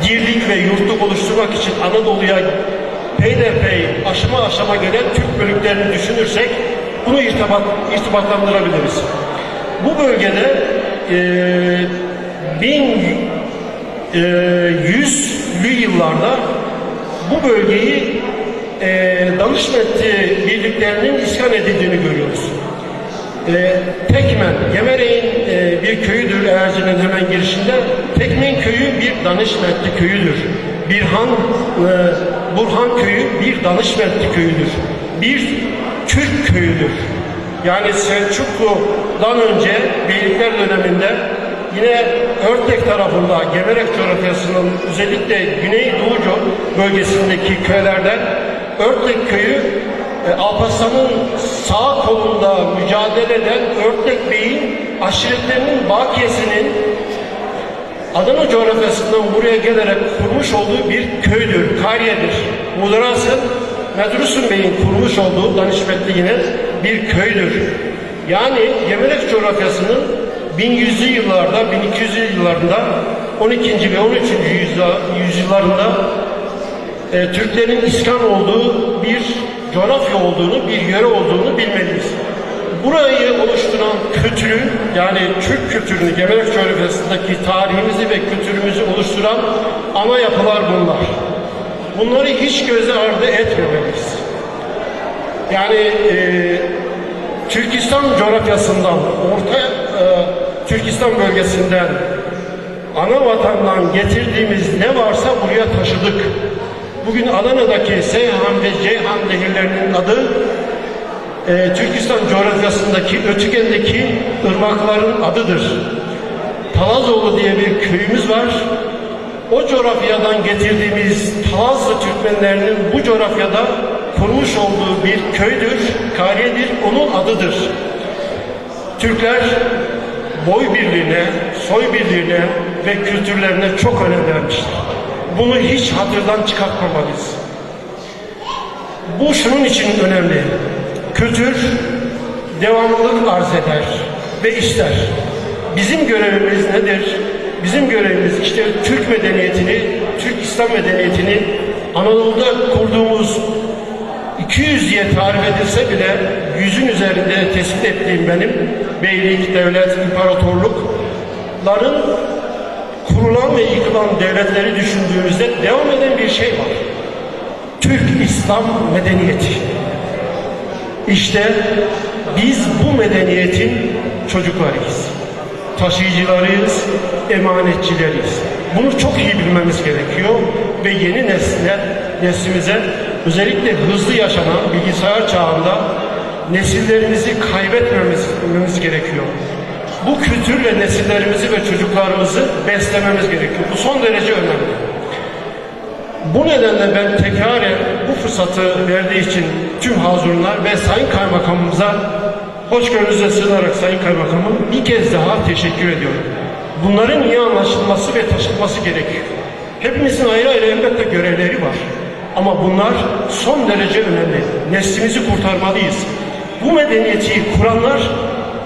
dirlik ve yurtluk oluşturmak için Anadolu'ya peyderpey aşama aşama gelen Türk bölüklerini düşünürsek bunu irtibatlandırabiliriz. Bu bölgede 1100'lü yıllarda bu bölgeyi Danışmentli birliklerinin iskan edildiğini görüyoruz. Tekmen, Gemerek'in bir köyüdür Eğerci'nin hemen girişinde. Tekmen köyü bir Danışmentli köyüdür. Burhan köyü bir Danışmentli köyüdür. Bir Türk köyüdür. Yani Selçuklu'dan önce Beylikler döneminde yine Örtek tarafında Gemerek coğrafyasının özellikle Güneydoğu bölgesindeki köylerden Örtek köyü Alparslan'ın sağ kolunda mücadele eden Örtek Bey'in aşiretlerinin bakiyesinin Adana coğrafyasından buraya gelerek kurmuş olduğu bir köydür, kariyedir. Mudarası Medrusun Bey'in kurmuş olduğu danışmetli yine bir köydür. Yani Gemerek coğrafyasının 1100'lü yıllarda, 1200'lü yıllarında 12. ve 13. yüzyıllarında Türklerin iskan olduğu bir coğrafya olduğunu, bir yöre olduğunu bilmeliyiz. Burayı oluşturan kültürü, yani Türk kültürünü, Gemerek coğrafyasındaki tarihimizi ve kültürümüzü oluşturan ana yapılar bunlar. Bunları hiç göze ardı etmemeliyiz. Yani Türkistan coğrafyasından, Türkistan bölgesinden, ana vatandan getirdiğimiz ne varsa buraya taşıdık. Bugün Adana'daki Seyhan ve Ceyhan nehirlerinin adı Türkistan coğrafyasındaki Ötügen'deki ırmakların adıdır. Talazoğlu diye bir köyümüz var. O coğrafyadan getirdiğimiz Talazlı Türkmenlerinin bu coğrafyada kurmuş olduğu bir köydür, kariyedir, onun adıdır. Türkler boy birliğine, soy birliğine ve kültürlerine çok önem vermiştir. Bunu hiç hatırdan çıkartmamalıyız. Bu şunun için önemli. Kültür devamlılık arz eder ve ister. Bizim görevimiz nedir? Bizim görevimiz işte Türk medeniyetini, Türk İslam medeniyetini Anadolu'da kurduğumuz 200 diye tarif edilse bile 100'ün üzerinde tespit ettiğim benim beylik, devlet, imparatorlukların kurulan ve yıkılan devletleri düşündüğümüzde devam eden bir şey var. Türk İslam medeniyeti. İşte biz bu medeniyetin çocuklarıyız. Taşıyıcılarıyız, emanetçileriyiz. Bunu çok iyi bilmemiz gerekiyor ve yeni neslimize özellikle hızlı yaşanan bilgisayar çağında nesillerimizi kaybetmememiz gerekiyor. Bu kültürle nesillerimizi ve çocuklarımızı beslememiz gerekiyor. Bu son derece önemli. Bu nedenle ben tekraren bu fırsatı verdiği için tüm hazırlar ve Sayın Kaymakamımıza hoşgörünüze sığınarak Sayın Kaymakamım bir kez daha teşekkür ediyorum. Bunların iyi anlaşılması ve taşınması gerekiyor. Hepimizin ayrı ayrı elbette görevleri var. Ama bunlar son derece önemli. Neslimizi kurtarmalıyız. Bu medeniyeti kuranlar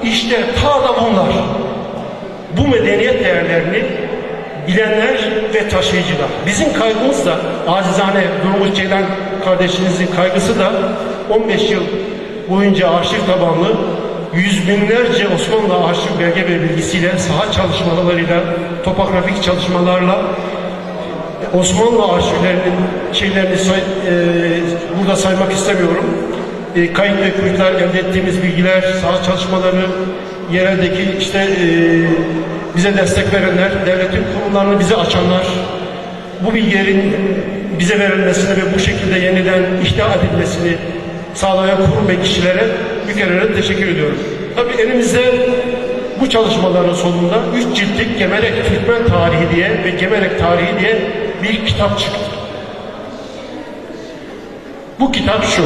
işte ta da bunlar. Bu medeniyet değerlerini bilenler ve taşıyıcılar. Bizim kaygımız da acizane Durmuş Ceylan kardeşinizin kaygısı da 15 yıl boyunca arşiv tabanlı yüz binlerce Osmanlı arşiv belge ve bilgisiyle, saha çalışmalarıyla, topografik çalışmalarla Osmanlı arşivlerinin şeylerini burada saymak istemiyorum. Kayıt ve kuyutlar, elde ettiğimiz bilgiler, saha çalışmaları, yereldeki işte bize destek verenler, devletin kurumlarını bize açanlar, bu bilgilerin bize verilmesini ve bu şekilde yeniden ihya edilmesini sağlayan kurum ve kişilere bir kere teşekkür ediyorum. Tabii elimizde bu çalışmaların sonunda 3 ciltlik Gemerek Türkmen Tarihi diye ve Gemerek Tarihi diye bir kitap çıktı. Bu kitap şu.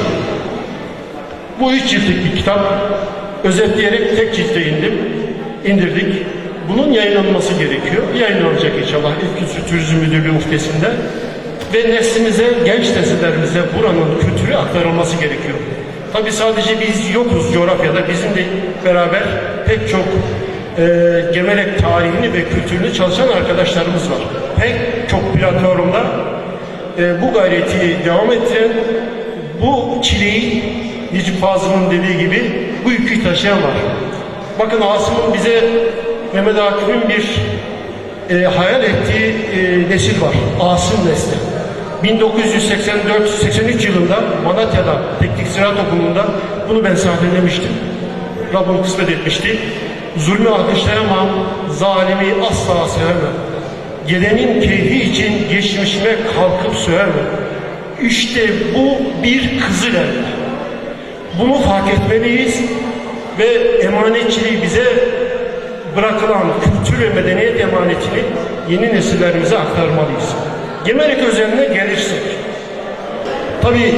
Bu 3 ciltlik bir kitap. Özetleyerek tek ciltte indirdik. Bunun yayınlanması gerekiyor. Yayınlanacak inşallah İl Kültür Turizm Müdürlüğü muhtesinde. Ve neslimize, genç nesillerimize buranın kültürü aktarılması gerekiyor. Tabii sadece biz yokuz coğrafyada. Bizimle beraber pek çok Gemerek tarihini ve kültürünü çalışan arkadaşlarımız var. Pek çok platformda bu gayreti devam ettiren, bu çileyi Necip Fazıl'ın dediği gibi bu yükü taşıyan var. Bakın Asım'ın bize Mehmet Akif'in bir hayal ettiği nesil var. Asım nesli. 1984-83 yılında Malatya'da Teknik Ziraat Okulu'nda bunu ben sahnelemiştim. Rabbim kısmet etmişti. Zulmü alkışlayamam, zalimi asla sevemem. Gelenin keyfi için geçmişime kalkıp sövemem. İşte bu bir Kızıl Elma. Bunu fark etmeliyiz ve emanetçiliği bize bırakılan kültür ve medeniyet emanetini yeni nesillerimize aktarmalıyız. Gemerek özeline gelirsek, tabii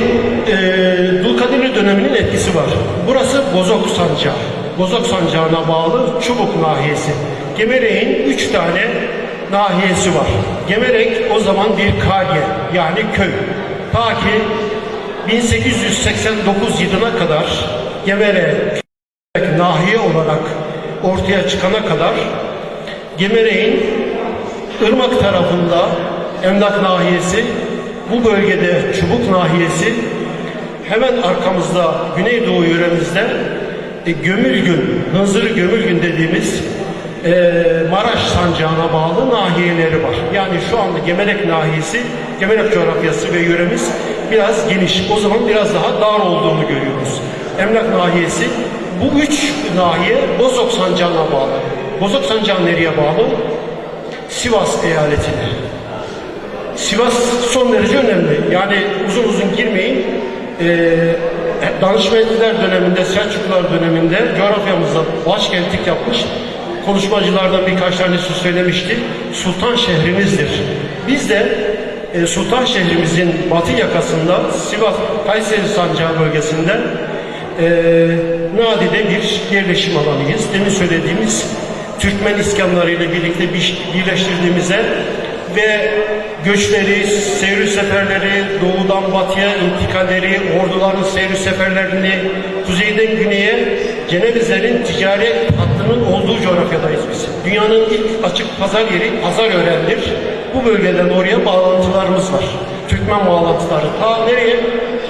Dulkadirli döneminin etkisi var. Burası Bozok Sancağı. Bozok Sancağı'na bağlı Çubuk nahiyesi. Gemerek'in 3 tane nahiyesi var. Gemerek o zaman bir kariye, yani köy. Ta ki 1889 yılına kadar Gemerek nahiye olarak ortaya çıkana kadar Gemerek'in Irmak tarafında Emlak nahiyesi, bu bölgede Çubuk nahiyesi, hemen arkamızda Güneydoğu yöremizde Gömülgün, Hınzır Gömülgün dediğimiz Maraş sancağına bağlı nahiyeleri var. Yani şu anda Gemerek nahiyesi, Gemerek coğrafyası ve yöremiz biraz geniş. O zaman biraz daha dar olduğunu görüyoruz. Emlak nahiyesi, bu 3 nahiye Bozok sancağına bağlı. Bozok sancağı nereye bağlı? Sivas eyaletine. Sivas son derece önemli. Yani uzun uzun girmeyin. Danışmenler döneminde, Selçuklular döneminde coğrafyamızda başkentlik yapmış. Konuşmacılardan birkaç tanesi söylemişti. Sultan şehrimizdir. Biz de Sultan şehrimizin batı yakasında Sivas, Kayseri Sancağı bölgesinde nadide bir yerleşim alanıyız. Demin söylediğimiz Türkmen iskanları ile birlikte birleştirdiğimize ve göçleri, seyir seferleri, doğudan batıya intikalleri, orduların seyir seferlerini, kuzeyden güneye Cenevizlerin ticari hattının olduğu coğrafyadayız biz. Dünyanın ilk açık pazar yeri Pazarören'dir. Bu bölgeden oraya bağlantılarımız var. Türkmen bağlantıları. Ta nereye?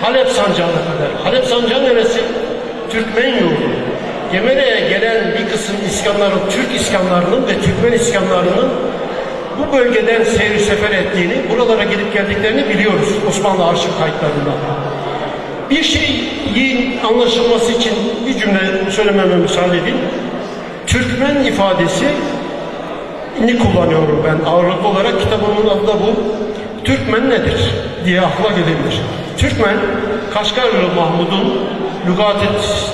Halep Sancağı'na kadar. Halep Sancağı neresi? Türkmen yurdu. Gemerek'e gelen bir kısım iskanların, Türk iskanlarının ve Türkmen iskanlarının bu bölgeden seyir sefer ettiğini, buralara gidip geldiklerini biliyoruz Osmanlı arşiv kayıtlarından. Bir şeyin anlaşılması için bir cümle söylememe müsaade edin. Türkmen ifadesi ni kullanıyorum ben ağırlıklı olarak. Kitabımın adı da bu. Türkmen nedir diye akla gelebilir. Türkmen, Kaşgarlı Mahmud'un Lügat-ı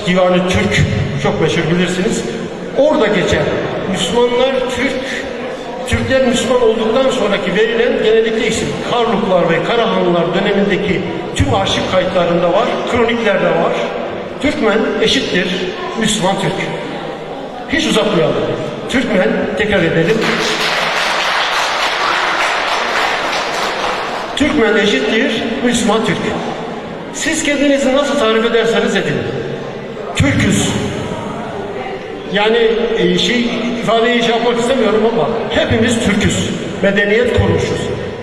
Divanı Türk, çok meşhur bilirsiniz. Orada geçen Müslümanlar Türkler Müslüman olduktan sonraki verilen genellikle isim Karluklar ve Karahanlılar dönemindeki tüm arşiv kayıtlarında var, kroniklerde var. Türkmen eşittir Müslüman Türk. Hiç uzatmayalım. Türkmen, tekrar edelim. Türkmen eşittir Müslüman Türk. Siz kendinizi nasıl tarif ederseniz edin. Türküz. Yani ifadeyi yapmak istemiyorum ama hepimiz Türküz. Medeniyet kurmuşuz.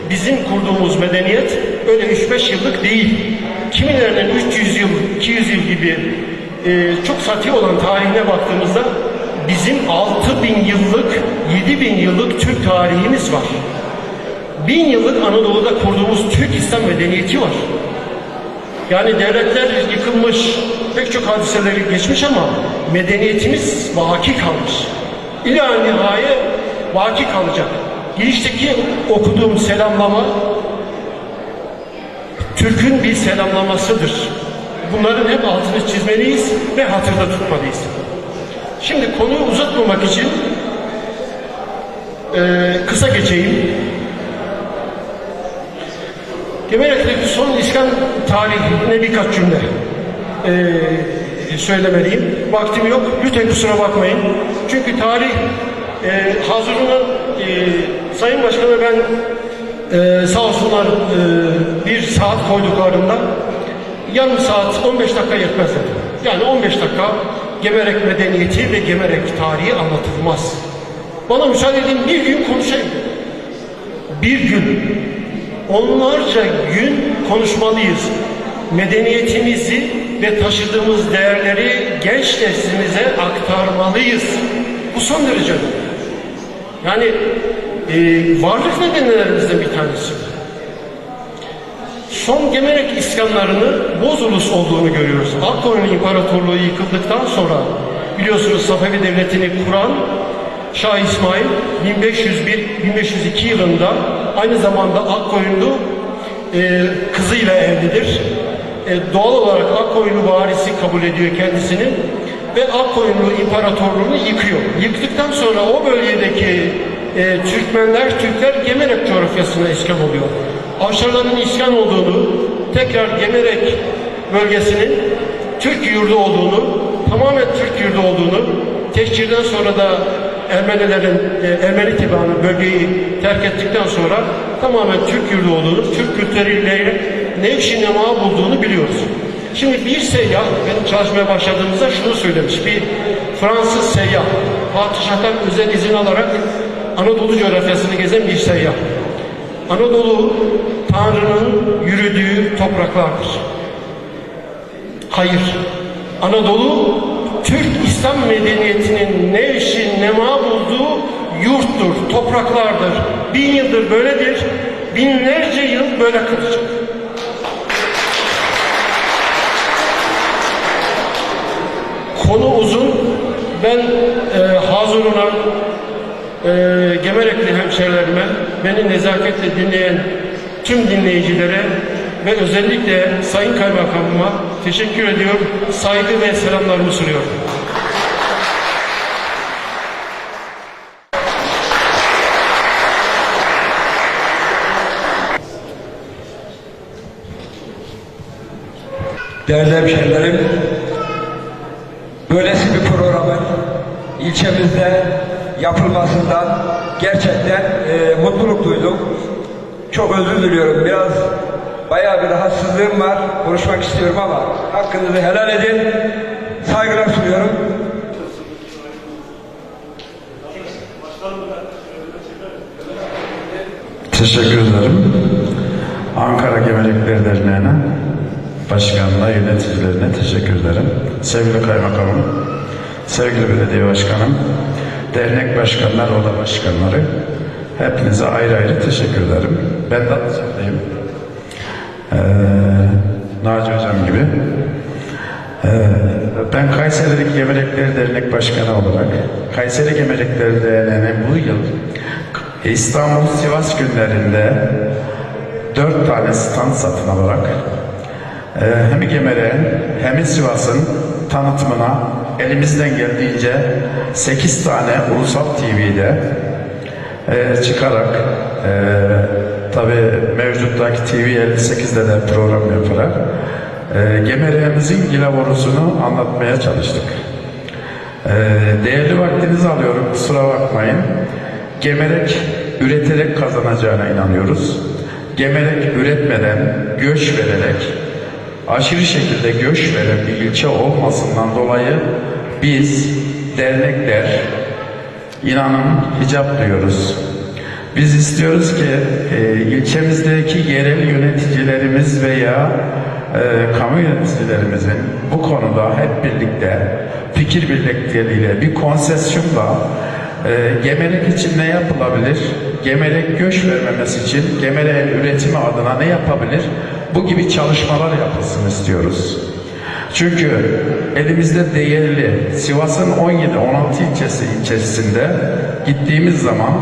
Bizim kurduğumuz medeniyet öyle 3-5 yıllık değil. Kimilerinin 300 yıl, 200 yıl gibi çok sati olan tarihine baktığımızda bizim 6000 yıllık, 7000 yıllık Türk tarihimiz var. 1000 yıllık Anadolu'da kurduğumuz Türk İslam medeniyeti var. Yani devletler yıkılmış, pek çok hadiseleri geçmiş ama medeniyetimiz baki kalmış. İlahi nihaye baki kalacak. Girişteki okuduğum selamlama Türk'ün bir selamlamasıdır. Bunların hep altını çizmeliyiz ve hatırda tutmalıyız. Şimdi konuyu uzatmamak için kısa geçeyim. Gemerek'teki son iskan tarihine birkaç cümle söylemeliyim. Vaktim yok. Lütfen kusura bakmayın. Çünkü tarih hazırına Sayın Başkan'a ben sağ olsunlar bir saat koyduklarında yarım saat 15 dakika yetmez dedi. Yani 15 dakika Gemerek medeniyeti ve Gemerek tarihi anlatılmaz. Bana müsaade edin bir gün konuşayım. Bir gün, onlarca gün konuşmalıyız. Medeniyetimizi ve taşıdığımız değerleri genç neslimize aktarmalıyız. Bu son derece önemli. Yani varlık nedenlerimizden bir tanesi. Son Gemerek iskanlarını Bozulus olduğunu görüyoruz. Akkoyunlu İmparatorluğu yıkıldıktan sonra biliyorsunuz Safevi Devleti'ni kuran Şah İsmail 1501-1502 yılında aynı zamanda Akkoyunlu kızıyla evlidir. Doğal olarak Akkoyunlu varisi kabul ediyor kendisini ve Akkoyunlu İmparatorluğu'nu yıkıyor. Yıktıktan sonra o bölgedeki Türkler Gemerek coğrafyasına iskan oluyor. Avşarların iskan olduğunu, tekrar Gemerek bölgesinin Türk yurdu olduğunu, tamamen Türk yurdu olduğunu, tehcirden sonra da Ermeni tibanı bölgeyi terk ettikten sonra tamamen Türk yurdu olduğunu, Türk kültürleriyle nevşin nema bulduğunu biliyoruz. Şimdi bir seyyah, benim çalışmaya başladığımızda şunu söylemiş, bir Fransız seyyah, padişahtan özel izin alarak Anadolu coğrafyasını gezen bir seyyah. Anadolu, Tanrı'nın yürüdüğü topraklardır. Hayır, Anadolu, Türk İslam medeniyetinin nevşin nema bulduğu yurttur, topraklardır. 1000 yıldır böyledir, binlerce yıl böyle kalacak. Konu uzun. Ben hazır olan Gemerekli hemşehrilerime, beni nezaketle dinleyen tüm dinleyicilere ve özellikle Sayın Kaymakamıma teşekkür ediyorum. Saygı ve selamlarımı sunuyorum. Değerli hemşehrilerim, böylesi bir programın ilçemizde yapılmasından gerçekten mutluluk duyduk. Çok özür diliyorum. Biraz bayağı bir rahatsızlığım var. Konuşmak istiyorum ama hakkınızı helal edin. Saygılar sunuyorum. Teşekkür ederim. Ankara Gemerekler Derneği'ne, başkanına, yöneticilerine teşekkür ederim. Sevgili kaymakamım, sevgili belediye başkanım, dernek başkanlar, oda başkanları, hepinize ayrı ayrı teşekkür ederim. Ben de Atlıca'dayım. Naci Hocam gibi. Ben Kayseri Gemerekler Dernek Başkanı olarak Kayseri Gemerekler Derneği'ne bu yıl İstanbul Sivas günlerinde 4 tane stand satın alarak hem Gemerek'in hem Sivas'ın tanıtımına elimizden geldiğince 8 tane ulusal TV'de çıkarak tabi mevcuttaki TV 58'de de program yaparak Gemerek'imizin gilaborusunu anlatmaya çalıştık. Değerli vaktinizi alıyorum, kusura bakmayın. Gemerek üreterek kazanacağına inanıyoruz. Gemerek üretmeden, göç vererek, aşırı şekilde göç veren bir ilçe olmasından dolayı biz dernekler inanın hicap diyoruz. Biz istiyoruz ki ilçemizdeki yerel yöneticilerimiz veya kamu yöneticilerimizin bu konuda hep birlikte fikir birlikteliğiyle bir konsesyonla Gemerek için ne yapılabilir? Gemerek göç vermemesi için Gemerek'in üretimi adına ne yapabilir? Bu gibi çalışmalar yapılsın istiyoruz. Çünkü elimizde değerli Sivas'ın 17-16 ilçesi içerisinde gittiğimiz zaman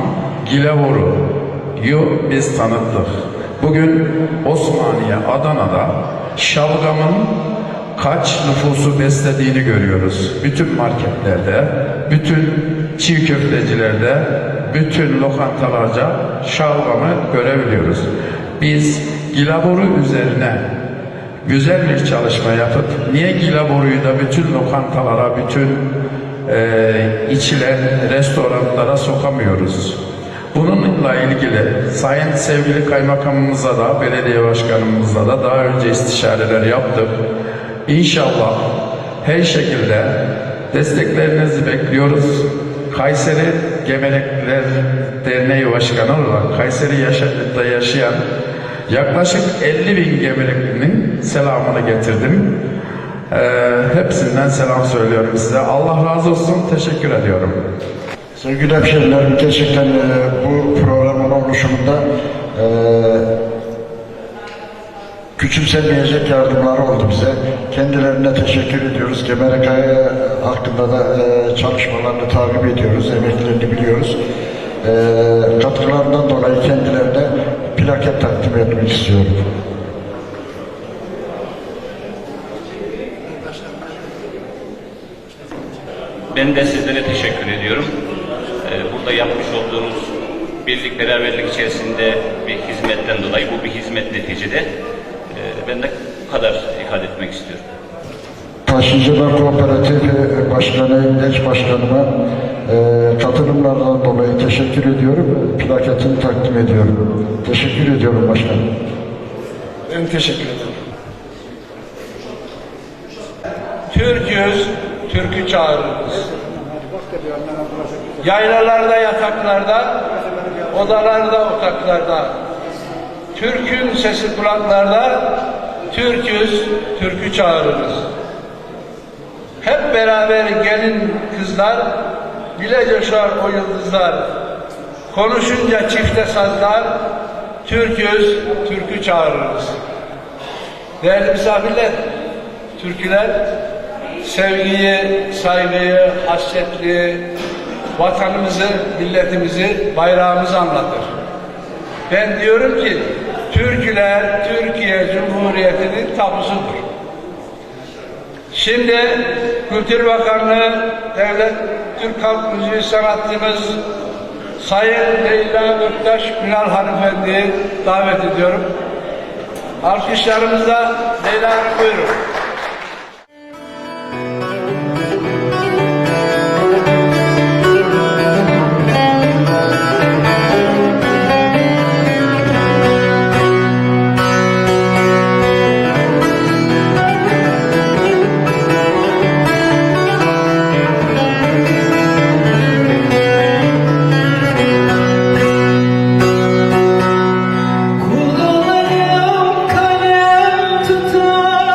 Gilaboru'yu biz tanıttık. Bugün Osmaniye, Adana'da şalgamın kaç nüfusu beslediğini görüyoruz. Bütün marketlerde, bütün çiğ köftecilerde, bütün lokantalarca şalgamı görebiliyoruz. Biz Gilaboru üzerine güzel bir çalışma yapıp niye Gilaboru'yu da bütün lokantalara, bütün içilen restoranlara sokamıyoruz? Bununla ilgili sayın sevgili kaymakamımıza da, belediye başkanımızla da daha önce istişareler yaptık. İnşallah her şekilde desteklerinizi bekliyoruz. Kayseri Gemerekler Derneği Başkanı olarak Kayseri yaşayan yaklaşık 50.000 Gemereklinin selamını getirdim. Hepsinden selam söylüyorum size. Allah razı olsun. Teşekkür ediyorum. Sevgili hemşehrilerim, gerçekten bu programın oluşumunda küçümsenmeyecek yardımlar oldu bize. Kendilerine teşekkür ediyoruz. Gemerek hakkında da çalışmalarını takip ediyoruz, emeklerini biliyoruz. Katkılarından dolayı kendilerine plaket takdim etmek istiyorum. Ben de sizlere teşekkür ediyorum. Burada yapmış olduğunuz birlik beraberlik içerisinde bir hizmetten dolayı, bu bir hizmet neticede. Ben de bu kadar ifade etmek istiyorum. Taşıyıcılar Kooperatifi Başkanı, Genç Başkanıma katılımlardan dolayı teşekkür ediyorum. Plaketini takdim ediyorum. Teşekkür ediyorum başkanım. Ben teşekkür ederim. Türk'üz, Türk'ü çağırırız. Yaylalarda, yataklarda, odalarda, otaklarda. Türk'ün sesi kulaklarda, Türk'üz, Türk'ü çağırırız. Hep beraber gelin kızlar, dile coşar o yıldızlar. Konuşunca çifte sazlar, Türk'üz, Türk'ü çağırırız. Değerli misafirler, türküler sevgiyi, saygıyı, hasretliği, vatanımızı, milletimizi, bayrağımızı anlatır. Ben diyorum ki türküler Türkiye Cumhuriyeti'nin tapusudur. Şimdi Kültür Bakanlığı, Devlet Türk Halk Müziği sanatçımız Sayın Leyla Göktaş Ünal Hanımefendi'yi davet ediyorum. Alkışlarımızla Leyla Hanım buyurun. Kullarım kalem tutar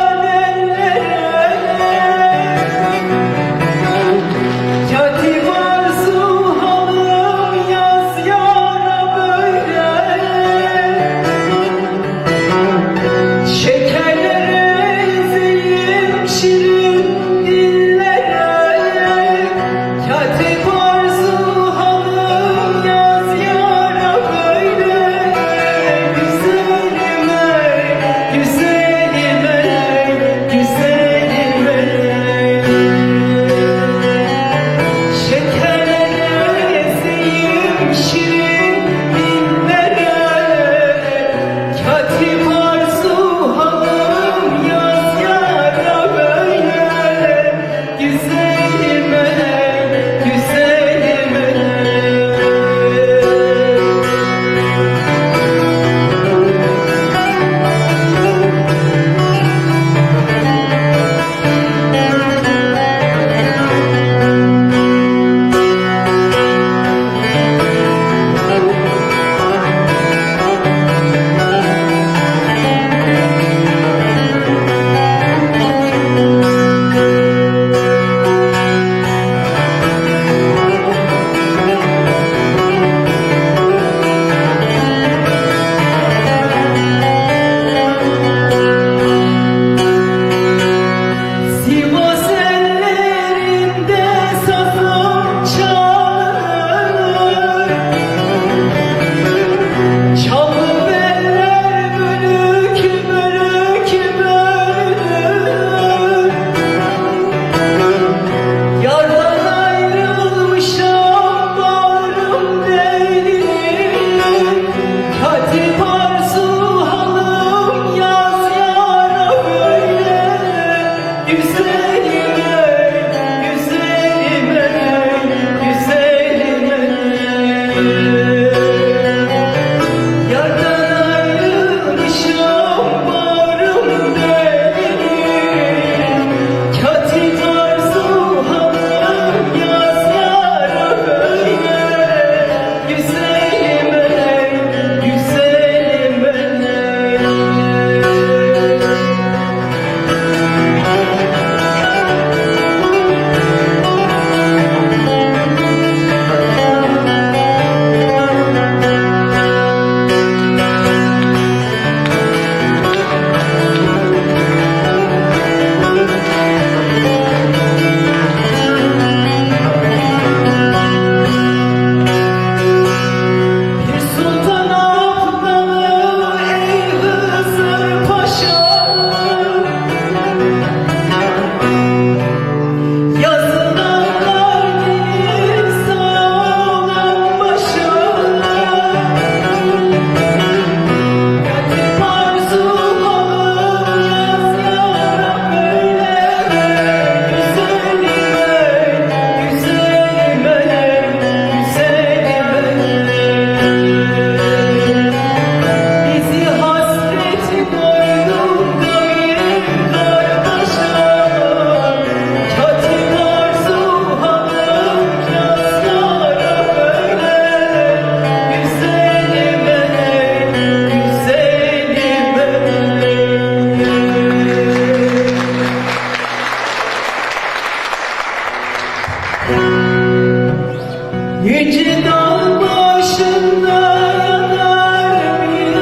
dağ başında yanar bir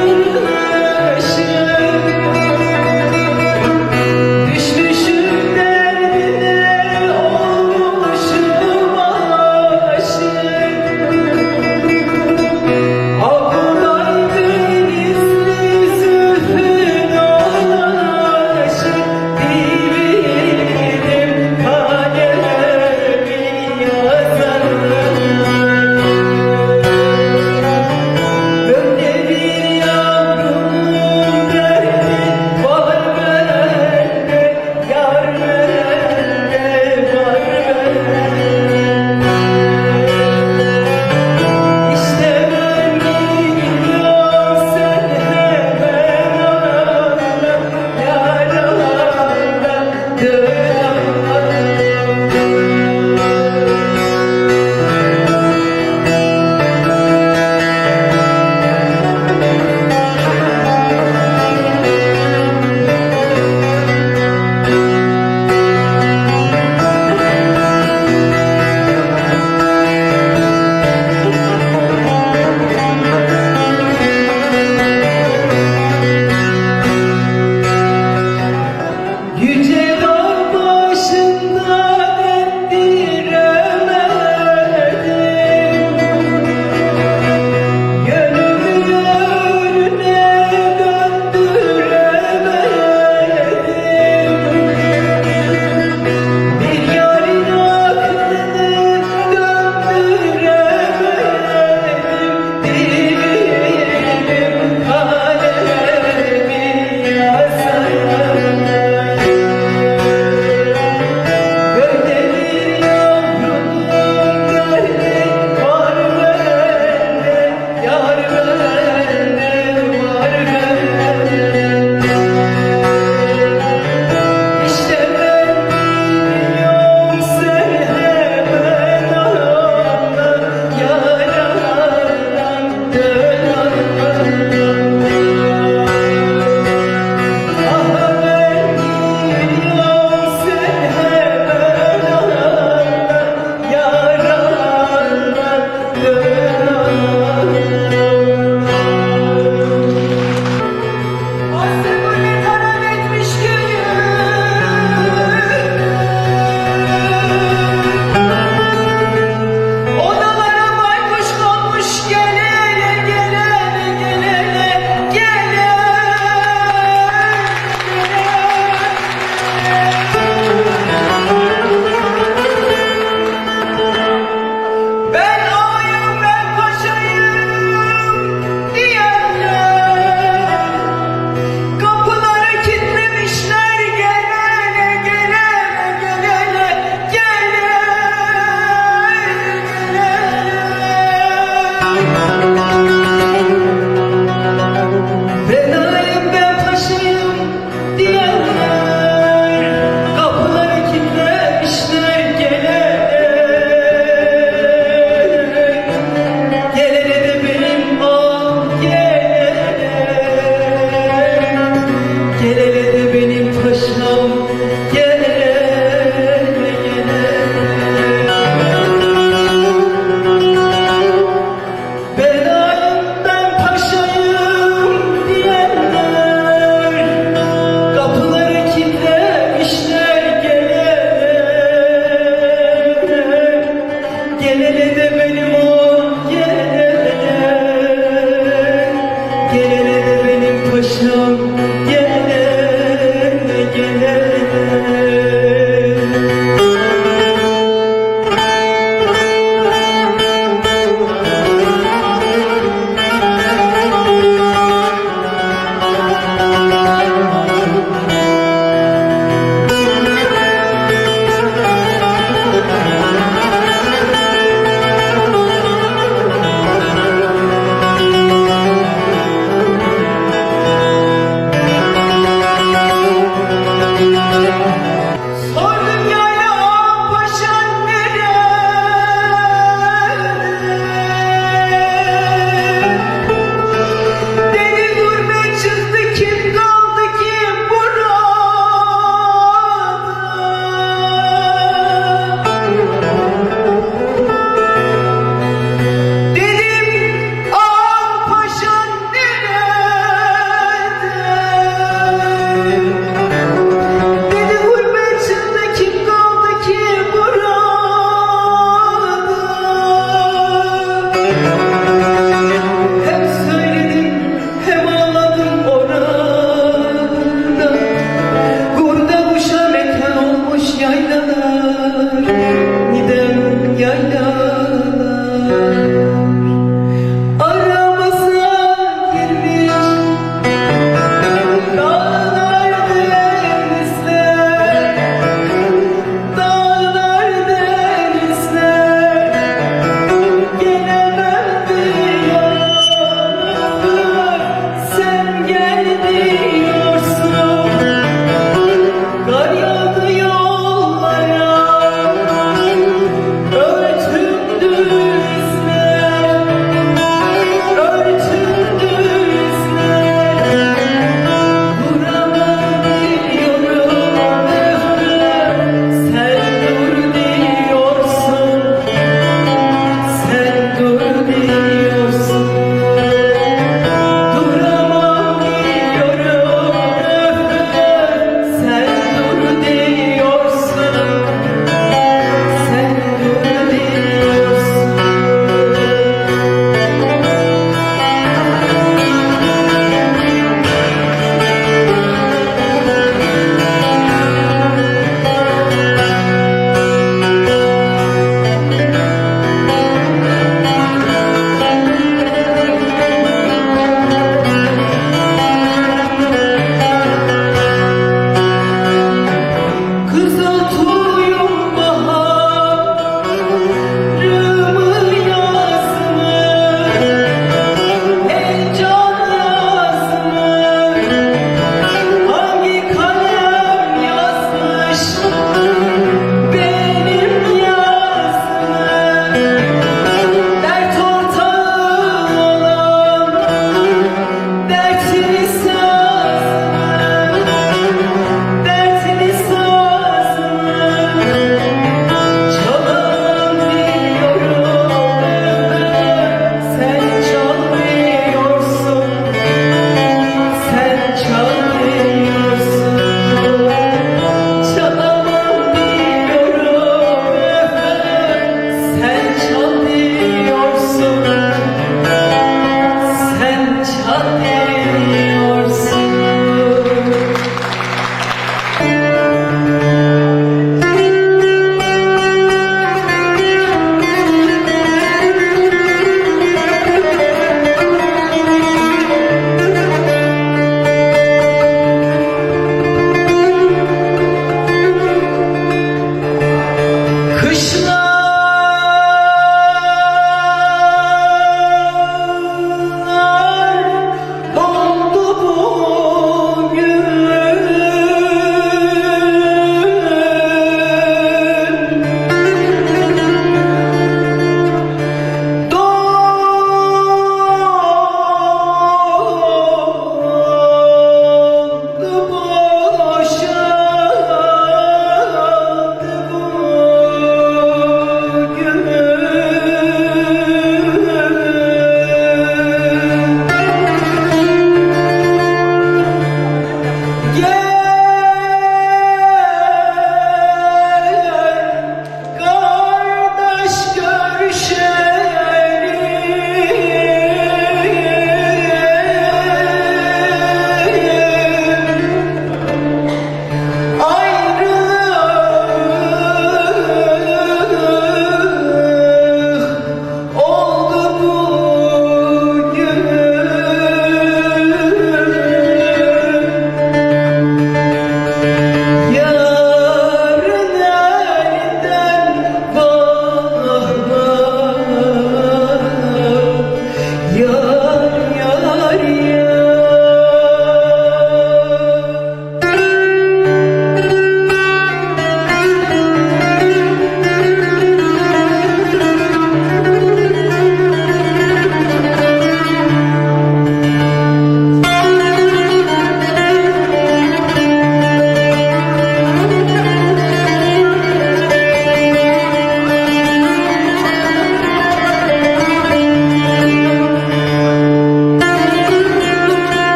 ışık, düşmüşüm derdine olmuşum aşık. Abuday denizli zülfün olan aşık, dividim kaderimi yazarım. Böyle bir yavrunun derdi var bende, yar bende, var bende. İşte ben gidiyorum, sen hemen anla, yar anla, dön anla. Yüce dağ başında dindiremedim, gönlümü önüne döndüremedim. Bir yarın aklını döndüremedim, dividim kaderimi yazarım. Böyle bir yavrunun derdi var bende, yar bende, var bende. İşte ben gidiyorum, sen hemen anla, yar anla, dön anla. Ah ben gidiyorum, sen hemen anla, yar anla, dön anla. Hasrımı talan etmiş gönül, odalara baykuş konmuş, gelene gelene gelene gelene. Ben ağayım, ben paşayım diyenler, kapıları kilitlemişler, gelene gelene gelene gelene. Ben ağayım, ben paşayım diyenler, kapıları kilitlemişler, gelene. Gelene de benim ağam, gelene. Gelene de benim paşam, gelene, gelene. Ben ağayım, ben paşayım diyenler, kapıları kilitlemişler, gelene. Gelene de benim ağam, gelene. Gelene de benim paşam, gelene, gelene.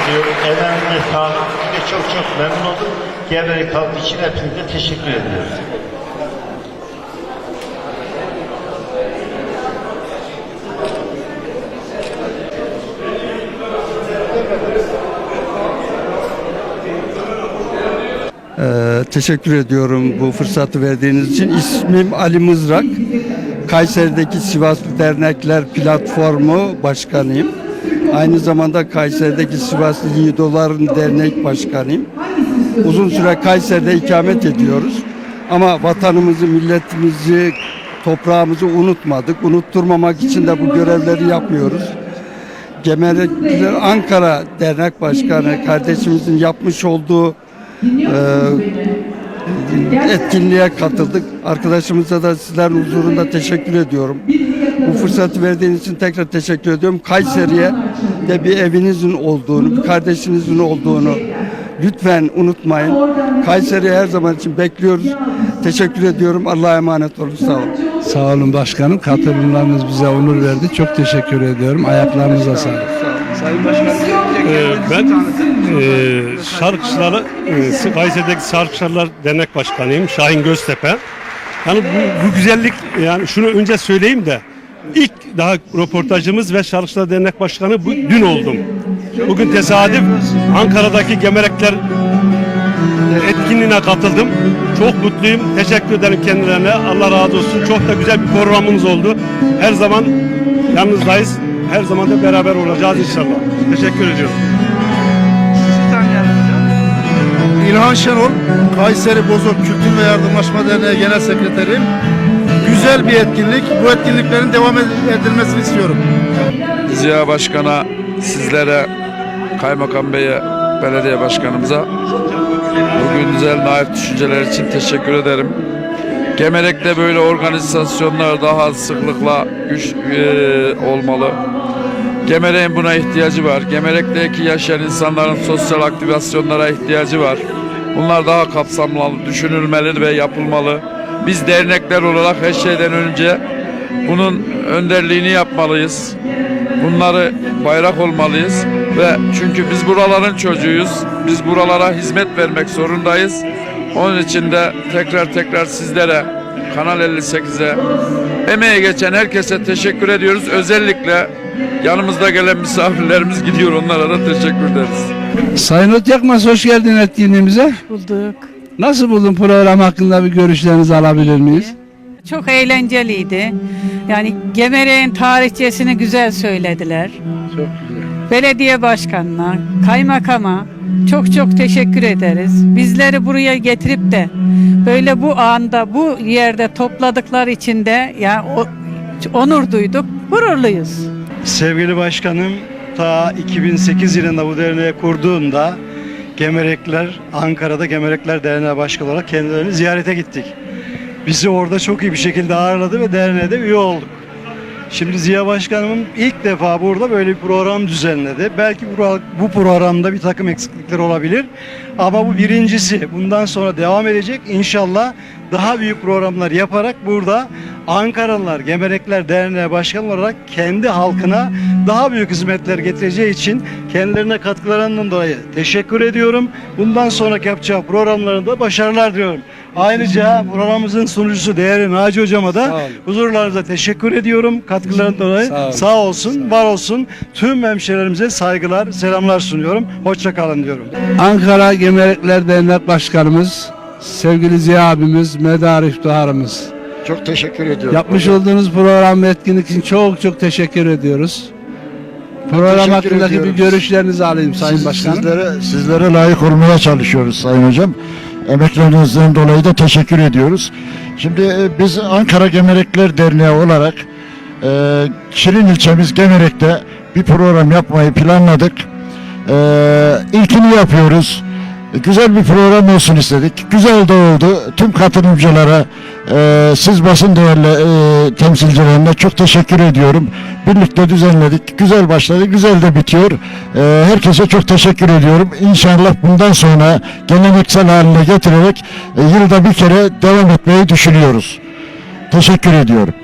ediyorum. Ellerine sağlık. Bir de çok çok memnun oldum. Gemerek halkı için hepinize teşekkür ediyoruz. Teşekkür ediyorum bu fırsatı verdiğiniz için. İsmim Ali Mızrak. Kayseri'deki Sivaslı Dernekler Platformu Başkanıyım. Aynı zamanda Kayseri'deki Sivaslı Yiğidoların Dernek Başkanıyım. Uzun süre Kayseri'de ikamet ediyoruz. Ama vatanımızı, milletimizi, toprağımızı unutmadık. Unutturmamak için de bu görevleri yapıyoruz. Gemerekliler Ankara Dernek Başkanı kardeşimizin yapmış olduğu etkinliğe katıldık. Arkadaşımıza da sizlerin huzurunda teşekkür ediyorum. Bu fırsatı verdiğiniz için tekrar teşekkür ediyorum. Kayseri'ye de bir evinizin olduğunu, bir kardeşinizin olduğunu lütfen unutmayın. Kayseri'ye her zaman için bekliyoruz. Teşekkür ediyorum. Allah'a emanet olun. Sağ olun. Sağ olun başkanım. Katılımlarınız bize onur verdi. Çok teşekkür ediyorum. Ayaklarınıza sağlık. Sayın Başkanım, Ben Şarkışları, Kayseri'deki Şarkışlar Dernek Başkanıyım. Şahin Göztepe. Yani bu güzellik, yani şunu önce söyleyeyim de ilk daha röportajımız ve Şarkışlar Dernek Başkanı dün oldum. Bugün tesadüf Ankara'daki Gemerekler etkinliğine katıldım. Çok mutluyum. Teşekkür ederim kendilerine. Allah razı olsun. Çok da güzel bir programımız oldu. Her zaman yanınızdayız. Her zaman da beraber olacağız inşallah. Teşekkür ediyorum. İlhan Şenol, Kayseri Bozok Kültür ve Yardımlaşma Derneği Genel Sekreteriyim. Güzel bir etkinlik. Bu etkinliklerin devam edilmesini istiyorum. Ziya Başkan'a, sizlere, Kaymakam Bey'e, belediye başkanımıza bugün güzel naif düşünceler için teşekkür ederim. Gemerek'te böyle organizasyonlar daha sıklıkla olmalı. Gemerek'in buna ihtiyacı var. Gemerek'teki yaşayan insanların sosyal aktivasyonlara ihtiyacı var. Bunlar daha kapsamlı, düşünülmeli ve yapılmalı. Biz dernekler olarak her şeyden önce bunun önderliğini yapmalıyız. Bunları bayrak olmalıyız ve çünkü biz buraların çocuğuyuz. Biz buralara hizmet vermek zorundayız. Onun için de tekrar sizlere, Kanal 58'e, emeğe geçen herkese teşekkür ediyoruz. Özellikle yanımızda gelen misafirlerimiz gidiyor, onlara da teşekkür ederiz. Sayın Ötyakmaz, hoş geldin etkinliğimize. Bulduk. Nasıl buldun program hakkında, bir görüşlerinizi alabilir miyiz? Çok eğlenceliydi. Yani Gemerek'in tarihçesini güzel söylediler. Çok güzel. Belediye başkanına, kaymakama çok teşekkür ederiz. Bizleri buraya getirip de böyle bu anda, bu yerde topladıkları için de yani onur duyduk, gururluyuz. Sevgili başkanım, ta 2008 yılında bu derneği kurduğunda Gemerekler, Ankara'da Gemerekler Derneği Başkanı olarak kendilerini ziyarete gittik. Bizi orada çok iyi bir şekilde ağırladı ve derneğe de üye olduk. Şimdi Ziya Başkanımın ilk defa burada böyle bir program düzenledi. Belki bu programda bir takım eksiklikler olabilir. Ama bu birincisi. Bundan sonra devam edecek. İnşallah daha büyük programlar yaparak burada Ankaralılar, Gemerekler Derneği Başkanı olarak kendi halkına daha büyük hizmetler getireceği için kendilerine katkılarından dolayı teşekkür ediyorum. Bundan sonraki yapacağı programlarında başarılar diliyorum. Ayrıca programımızın sunucusu değerli Naci Hocama da huzurlarınıza teşekkür ediyorum. Katkılarından dolayı sağ olsun, var olsun. Tüm hemşehrilerimize saygılar, selamlar sunuyorum. Hoşça kalın diyorum. Ankara Gemerekler Dernek Başkanımız, sevgili Ziya abimiz, medar iftiharımız. Çok teşekkür ediyorum. Yapmış olduğunuz program ve etkinlik için çok teşekkür ediyoruz. Program teşekkür hakkındaki ediyorum. bir görüşlerinizi alayım Sayın Başkanım. Sizlere layık olmaya çalışıyoruz Sayın Hocam. Emeklerinizden dolayı da teşekkür ediyoruz. Şimdi biz Ankara Gemerekler Derneği olarak Şirin ilçemiz Gemerek'te bir program yapmayı planladık. İlkini yapıyoruz. Güzel bir program olsun istedik. Güzel de oldu. Tüm katılımcılara, siz basın değerli temsilcilerine çok teşekkür ediyorum. Birlikte düzenledik. Güzel başladı. Güzel de bitiyor. Herkese çok teşekkür ediyorum. İnşallah bundan sonra geleneksel haline getirerek yılda bir kere devam etmeyi düşünüyoruz. Teşekkür ediyorum.